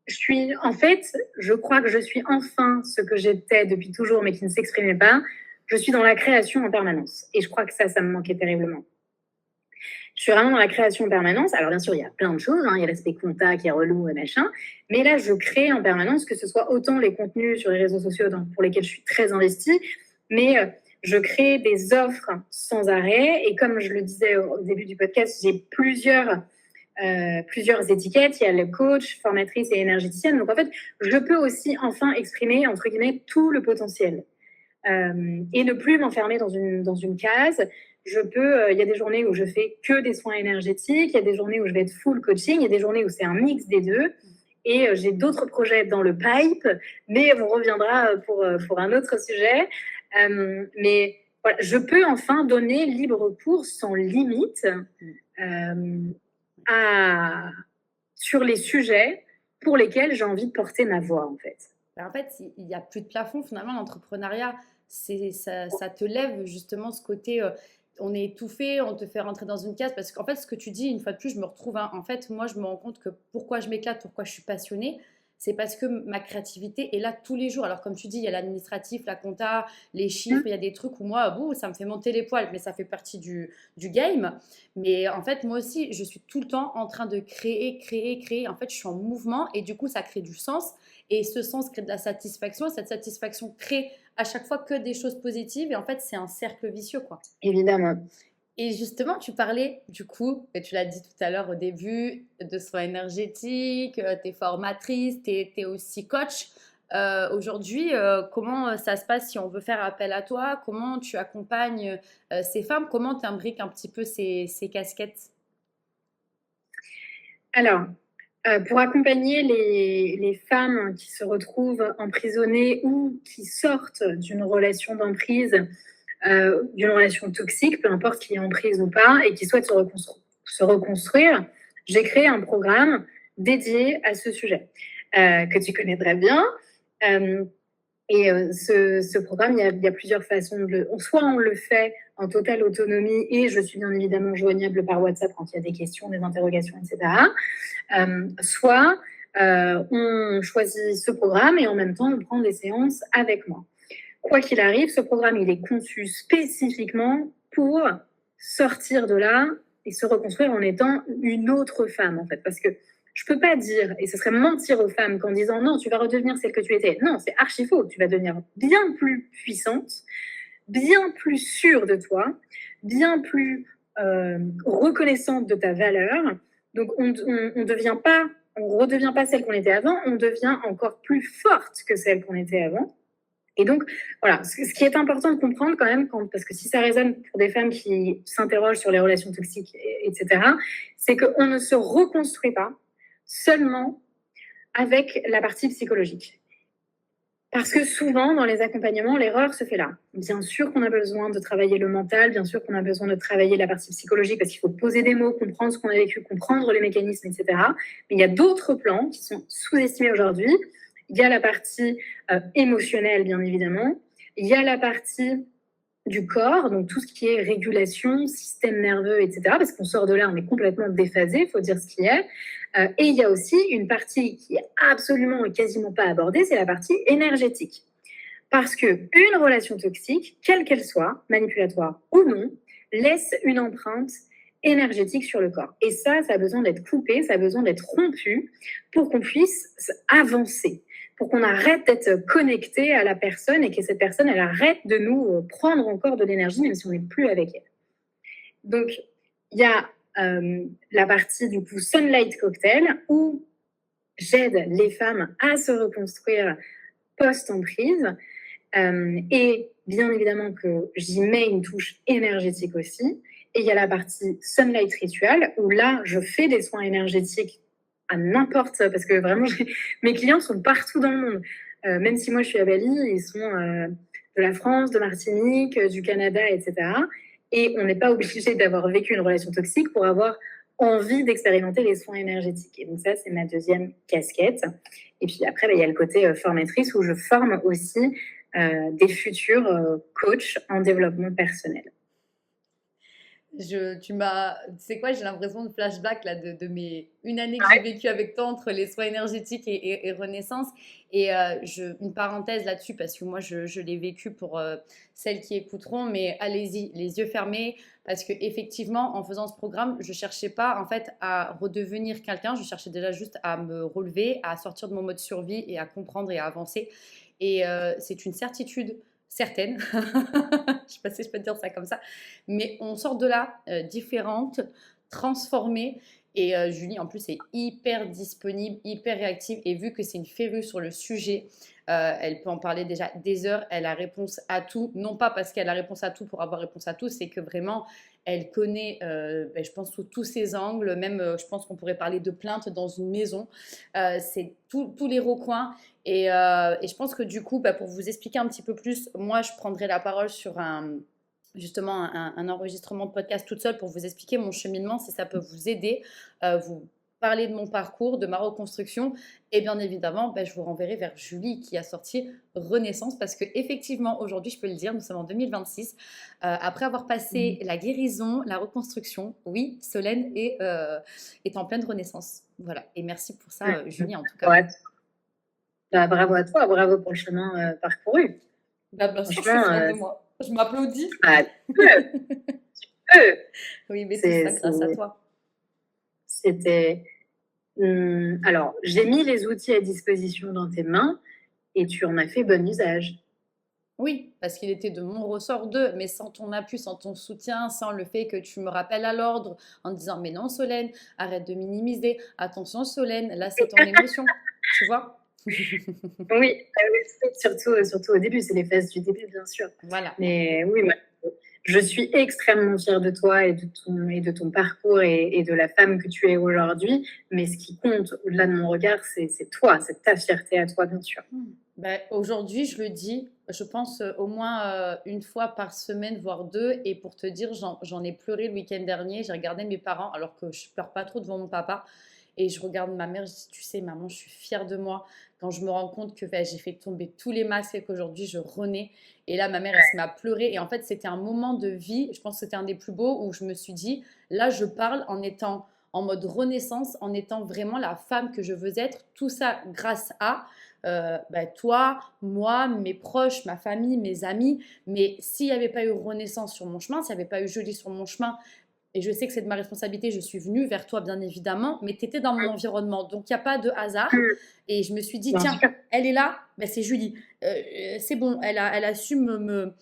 Speaker 3: suis, en fait, je crois que je suis enfin ce que j'étais depuis toujours, mais qui ne s'exprimait pas. Je suis dans la création en permanence. Et je crois que ça me manquait terriblement. Je suis vraiment dans la création en permanence. Alors, bien sûr, il y a plein de choses. Hein. Il y a l'aspect compta qui est relou et machin. Mais là, je crée en permanence, que ce soit autant les contenus sur les réseaux sociaux pour lesquels je suis très investie, mais je crée des offres sans arrêt. Et comme je le disais au début du podcast, j'ai plusieurs étiquettes. Il y a le coach, formatrice et énergéticienne. Donc, en fait, je peux aussi enfin exprimer, entre guillemets, tout le potentiel. Et ne plus m'enfermer dans une case. Il y a des journées où je fais que des soins énergétiques, il y a des journées où je vais être full coaching, il y a des journées où c'est un mix des deux. Et j'ai d'autres projets dans le pipe, mais on reviendra pour un autre sujet. Mais voilà, je peux enfin donner libre cours sans limite sur les sujets pour lesquels j'ai envie de porter ma voix, en fait.
Speaker 2: En fait, il n'y a plus de plafond finalement. L'entrepreneuriat, ça te lève justement ce côté, on est étouffé, on te fait rentrer dans une case. Parce qu'en fait, ce que tu dis, une fois de plus, je me retrouve. Hein. En fait, moi, je me rends compte que pourquoi je m'éclate, pourquoi je suis passionnée, c'est parce que ma créativité est là tous les jours. Alors, comme tu dis, il y a l'administratif, la compta, les chiffres, il y a des trucs où moi, ça me fait monter les poils, mais ça fait partie du game. Mais en fait, moi aussi, je suis tout le temps en train de créer, créer, créer. En fait, je suis en mouvement et du coup, ça crée du sens. Et ce sens crée de la satisfaction. Et cette satisfaction crée à chaque fois que des choses positives. Et en fait, c'est un cercle vicieux, quoi.
Speaker 3: Évidemment.
Speaker 2: Et justement, tu parlais, du coup, et tu l'as dit tout à l'heure au début, de soins énergétiques, tu es formatrice, tu es aussi coach. Aujourd'hui, comment ça se passe si on veut faire appel à toi? Comment tu accompagnes ces femmes? Comment tu imbriques un petit peu ces casquettes?
Speaker 3: Alors, pour accompagner les femmes qui se retrouvent emprisonnées ou qui sortent d'une relation d'emprise, d'une relation toxique, peu importe qui est en prise ou pas, et qui souhaitent se reconstruire, j'ai créé un programme dédié à ce sujet, que tu connais très bien. Ce programme, il y a plusieurs façons soit on le fait en totale autonomie et je suis bien évidemment joignable par WhatsApp quand il y a des questions, des interrogations, etc. Soit on choisit ce programme et en même temps on prend des séances avec moi. Quoi qu'il arrive, ce programme il est conçu spécifiquement pour sortir de là et se reconstruire en étant une autre femme en fait, parce que je peux pas dire, et ce serait mentir aux femmes qu'en disant non, tu vas redevenir celle que tu étais. Non, c'est archi faux. Tu vas devenir bien plus puissante, bien plus sûre de toi, bien plus reconnaissante de ta valeur. Donc, on redevient pas celle qu'on était avant, on devient encore plus forte que celle qu'on était avant. Et donc, voilà, ce qui est important de comprendre quand même, parce que si ça résonne pour des femmes qui s'interrogent sur les relations toxiques, etc., c'est qu'on ne se reconstruit pas seulement avec la partie psychologique. Parce que souvent, dans les accompagnements, l'erreur se fait là. Bien sûr qu'on a besoin de travailler le mental, bien sûr qu'on a besoin de travailler la partie psychologique, parce qu'il faut poser des mots, comprendre ce qu'on a vécu, comprendre les mécanismes, etc. Mais il y a d'autres plans qui sont sous-estimés aujourd'hui. Il y a la partie émotionnelle, bien évidemment. Il y a la partie du corps, donc tout ce qui est régulation, système nerveux, etc. Parce qu'on sort de là, on est complètement déphasé, il faut dire ce qui est. Et il y a aussi une partie qui est absolument et quasiment pas abordée, c'est la partie énergétique. Parce qu'une relation toxique, quelle qu'elle soit, manipulatoire ou non, laisse une empreinte énergétique sur le corps. Et ça a besoin d'être coupé, ça a besoin d'être rompu pour qu'on puisse avancer, pour qu'on arrête d'être connecté à la personne et que cette personne, elle arrête de nous prendre encore de l'énergie, même si on n'est plus avec elle. Donc, il y a la partie du coup Sunlight Cocktail où j'aide les femmes à se reconstruire post-emprise et bien évidemment que j'y mets une touche énergétique aussi. Et il y a la partie Sunlight Ritual où là, je fais des soins énergétiques à n'importe, parce que vraiment, mes clients sont partout dans le monde. Même si moi, je suis à Bali, ils sont de la France, de Martinique, du Canada, etc. Et on n'est pas obligé d'avoir vécu une relation toxique pour avoir envie d'expérimenter les soins énergétiques. Et donc ça, c'est ma deuxième casquette. Et puis après, il y a le côté formatrice où je forme aussi des futurs coachs en développement personnel.
Speaker 2: Tu sais quoi, j'ai l'impression de flashback là, une année que j'ai vécue avec toi entre les soins énergétiques et Renaissance. Et une parenthèse là-dessus, parce que moi je l'ai vécu pour celles qui écouteront, mais allez-y, les yeux fermés, parce que effectivement, en faisant ce programme, je cherchais pas en fait à redevenir quelqu'un, je cherchais déjà juste à me relever, à sortir de mon mode survie et à comprendre et à avancer. Et c'est une certitude certaine, je ne sais pas si je peux te dire ça comme ça, mais on sort de là différente, transformée. Et Julie, en plus, est hyper disponible, hyper réactive. Et vu que c'est une férue sur le sujet, elle peut en parler déjà des heures. Elle a réponse à tout. Non pas parce qu'elle a réponse à tout pour avoir réponse à tout, c'est que vraiment, elle connaît, je pense, sous tous ses angles. Même, je pense qu'on pourrait parler de plainte dans une maison. C'est tous les recoins. Et je pense que du coup, pour vous expliquer un petit peu plus, moi, je prendrai la parole sur justement un enregistrement de podcast toute seule pour vous expliquer mon cheminement, si ça peut vous aider, vous parler de mon parcours, de ma reconstruction. Et bien évidemment, je vous renverrai vers Julie qui a sorti Renaissance, parce qu'effectivement, aujourd'hui, je peux le dire, nous sommes en 2026. Après avoir passé la guérison, la reconstruction, oui, Solène est en pleine renaissance. Voilà. Et merci pour ça, Julie, en tout cas.
Speaker 3: Ouais. Bravo à toi, bravo pour le chemin parcouru.
Speaker 2: Bien sûr, je suis fière de moi. Je m'applaudis.
Speaker 3: Ah, tu peux.
Speaker 2: Oui, mais c'est ça grâce à toi.
Speaker 3: C'était... alors, j'ai mis les outils à disposition dans tes mains et tu en as fait bon usage.
Speaker 2: Oui, parce qu'il était de mon ressort mais sans ton appui, sans ton soutien, sans le fait que tu me rappelles à l'ordre en disant « Mais non, Solène, arrête de minimiser. Attention, Solène, là, c'est ton émotion. » Tu vois?
Speaker 3: Oui, surtout au début, c'est les phases du début, bien sûr.
Speaker 2: Voilà.
Speaker 3: Mais oui, Je suis extrêmement fière de toi et de ton parcours et de la femme que tu es aujourd'hui. Mais ce qui compte au-delà de mon regard, c'est toi, c'est ta fierté à toi, bien sûr.
Speaker 2: Ben, aujourd'hui, je le dis, je pense au moins une fois par semaine, voire deux. Et pour te dire, j'en ai pleuré le week-end dernier. J'ai regardé mes parents, alors que je pleure pas trop devant mon papa. Et je regarde ma mère, je dis, tu sais, maman, je suis fière de moi. Quand je me rends compte que ben, j'ai fait tomber tous les masques et qu'aujourd'hui, je renais. Et là, ma mère, elle se met à pleurer. Et en fait, c'était un moment de vie, je pense que c'était un des plus beaux, où je me suis dit, là, je parle en étant en mode renaissance, en étant vraiment la femme que je veux être. Tout ça grâce à bah, toi, moi, mes proches, ma famille, mes amis. Mais s'il n'y avait pas eu Renaissance sur mon chemin, s'il n'y avait pas eu Julie sur mon chemin, et je sais que c'est de ma responsabilité, je suis venue vers toi bien évidemment, mais tu étais dans mon environnement, donc il n'y a pas de hasard. Et je me suis dit,
Speaker 3: Bien
Speaker 2: tiens,
Speaker 3: sûr.
Speaker 2: elle est là, ben c'est Julie. C'est bon, elle a su me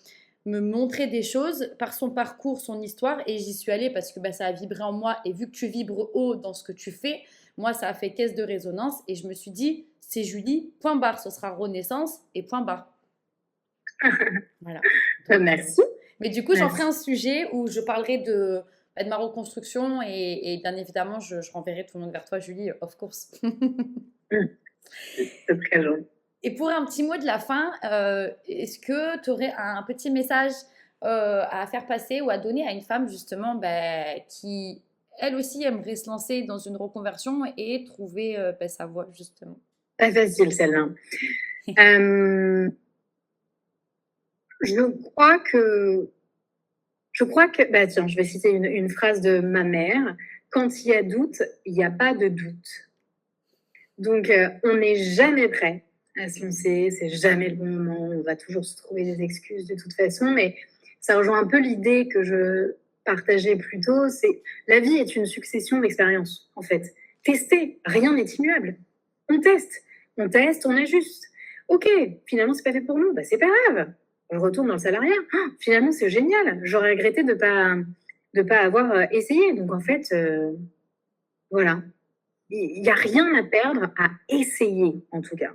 Speaker 2: montrer des choses par son parcours, son histoire, et j'y suis allée parce que ben, ça a vibré en moi, et vu que tu vibres haut dans ce que tu fais, moi ça a fait caisse de résonance, et je me suis dit, c'est Julie, point barre, ce sera Renaissance, et point barre. Voilà. Donc,
Speaker 3: Merci.
Speaker 2: mais du coup, j'en ferai
Speaker 3: Merci.
Speaker 2: un sujet où je parlerai de ma reconstruction et bien évidemment, je renverrai tout le monde vers toi, Julie, of course.
Speaker 3: C'est très gentil.
Speaker 2: Et pour un petit mot de la fin, est-ce que tu aurais un petit message à faire passer ou à donner à une femme justement ben, qui, elle aussi, aimerait se lancer dans une reconversion et trouver ben, sa voie justement?
Speaker 3: Pas facile celle-là. Je crois que, bah tiens, je vais citer une phrase de ma mère. Quand il y a doute, il n'y a pas de doute. Donc, on n'est jamais prêt à se lancer, c'est jamais le bon moment, on va toujours se trouver des excuses de toute façon, mais ça rejoint un peu l'idée que je partageais plus tôt, c'est la vie est une succession d'expériences, en fait. Tester, rien n'est immuable. On teste, on ajuste. Ok, finalement, c'est pas fait pour nous, bah, c'est pas grave. On retourne dans le salariat. Ah, finalement, c'est génial. J'aurais regretté de pas avoir essayé. Donc, en fait, voilà. Il n'y a rien à perdre à essayer, en tout cas.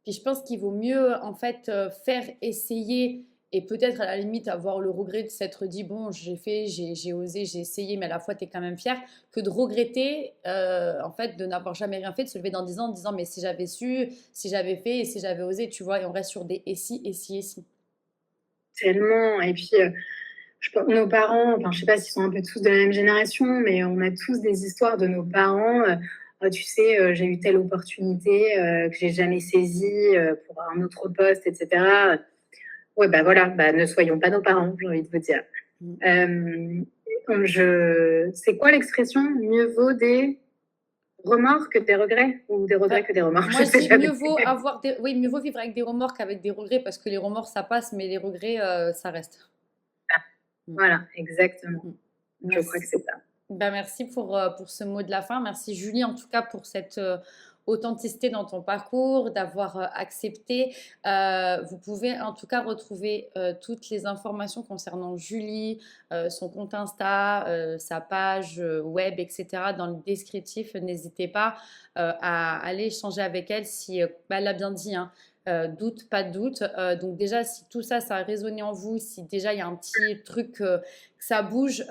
Speaker 2: Puis je pense qu'il vaut mieux en fait faire essayer et peut-être à la limite avoir le regret de s'être dit bon j'ai fait, j'ai osé, j'ai essayé mais à la fois tu es quand même fier que de regretter en fait de n'avoir jamais rien fait, de se lever dans 10 ans en disant mais si j'avais su, si j'avais fait et si j'avais osé tu vois et on reste sur des et si, et si, et si.
Speaker 3: Tellement. Et puis, nos parents, enfin, je sais pas s'ils sont un peu tous de la même génération, mais on a tous des histoires de nos parents. Oh, tu sais, j'ai eu telle opportunité que j'ai jamais saisie pour un autre poste, etc. Ouais, bah voilà, bah, ne soyons pas nos parents, j'ai envie de vous dire. C'est quoi l'expression? Mieux vaut des remords que des regrets ou des regrets que des remords?
Speaker 2: Moi
Speaker 3: Je
Speaker 2: je
Speaker 3: sais
Speaker 2: dis
Speaker 3: jamais.
Speaker 2: mieux vaut avoir des... oui, mieux vaut vivre avec des remords qu'avec des regrets parce que les remords ça passe mais les regrets ça reste.
Speaker 3: Voilà, exactement. Je crois que
Speaker 2: Merci.
Speaker 3: c'est ça.
Speaker 2: Ben, merci pour ce mot de la fin. Merci Julie en tout cas pour cette authenticité dans ton parcours, d'avoir accepté. Vous pouvez en tout cas retrouver toutes les informations concernant Julie, son compte Insta, sa page web, etc. dans le descriptif. N'hésitez pas à aller échanger avec elle si, elle l'a bien dit, hein, doute, pas de doute. Donc déjà, si tout ça, ça a résonné en vous, si déjà il y a un petit truc que ça bouge,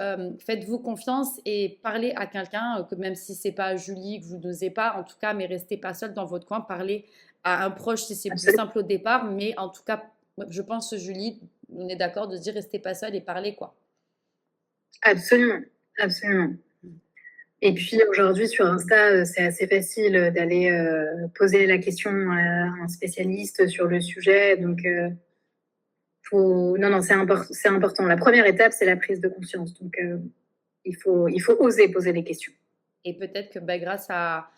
Speaker 2: faites-vous confiance et parlez à quelqu'un, que même si c'est pas Julie, que vous n'osez pas, en tout cas, mais restez pas seul dans votre coin, parlez à un proche si c'est plus
Speaker 3: Absolument.
Speaker 2: simple au départ, mais en tout cas, je pense, Julie, on est d'accord de se dire restez pas seul et parlez quoi.
Speaker 3: Absolument. Absolument. Et puis aujourd'hui sur Insta, c'est assez facile d'aller poser la question à un spécialiste sur le sujet. Donc, non, c'est important. La première étape, c'est la prise de conscience. Donc, il faut oser poser des questions.
Speaker 2: Et peut-être que grâce à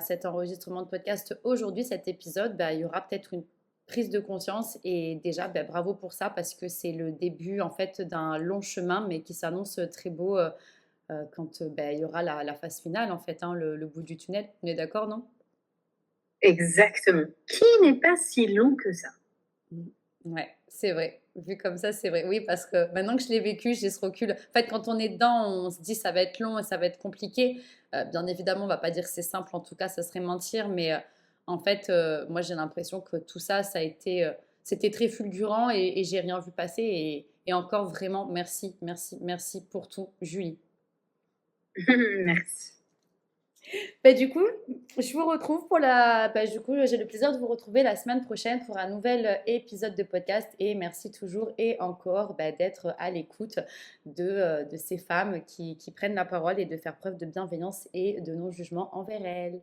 Speaker 2: cet enregistrement de podcast aujourd'hui, cet épisode, il y aura peut-être une prise de conscience et déjà bravo pour ça parce que c'est le début en fait d'un long chemin mais qui s'annonce très beau quand il y aura la phase finale en fait, hein, le bout du tunnel. On est d'accord, non?
Speaker 3: Exactement. Qui n'est pas si long que ça?
Speaker 2: Ouais, c'est vrai. Vu comme ça, c'est vrai. Oui, parce que maintenant que je l'ai vécu, j'ai ce recul. En fait, quand on est dedans, on se dit ça va être long et ça va être compliqué. Bien évidemment, on va pas dire que c'est simple. En tout cas, ça serait mentir. Mais en fait, moi, j'ai l'impression que tout ça, ça a été, c'était très fulgurant et j'ai rien vu passer. Et encore vraiment, merci, merci, merci pour tout, Julie.
Speaker 3: Merci.
Speaker 2: Du coup, je vous retrouve du coup, j'ai le plaisir de vous retrouver la semaine prochaine pour un nouvel épisode de podcast. Et merci toujours et encore d'être à l'écoute de ces femmes qui prennent la parole et de faire preuve de bienveillance et de non-jugement envers elles.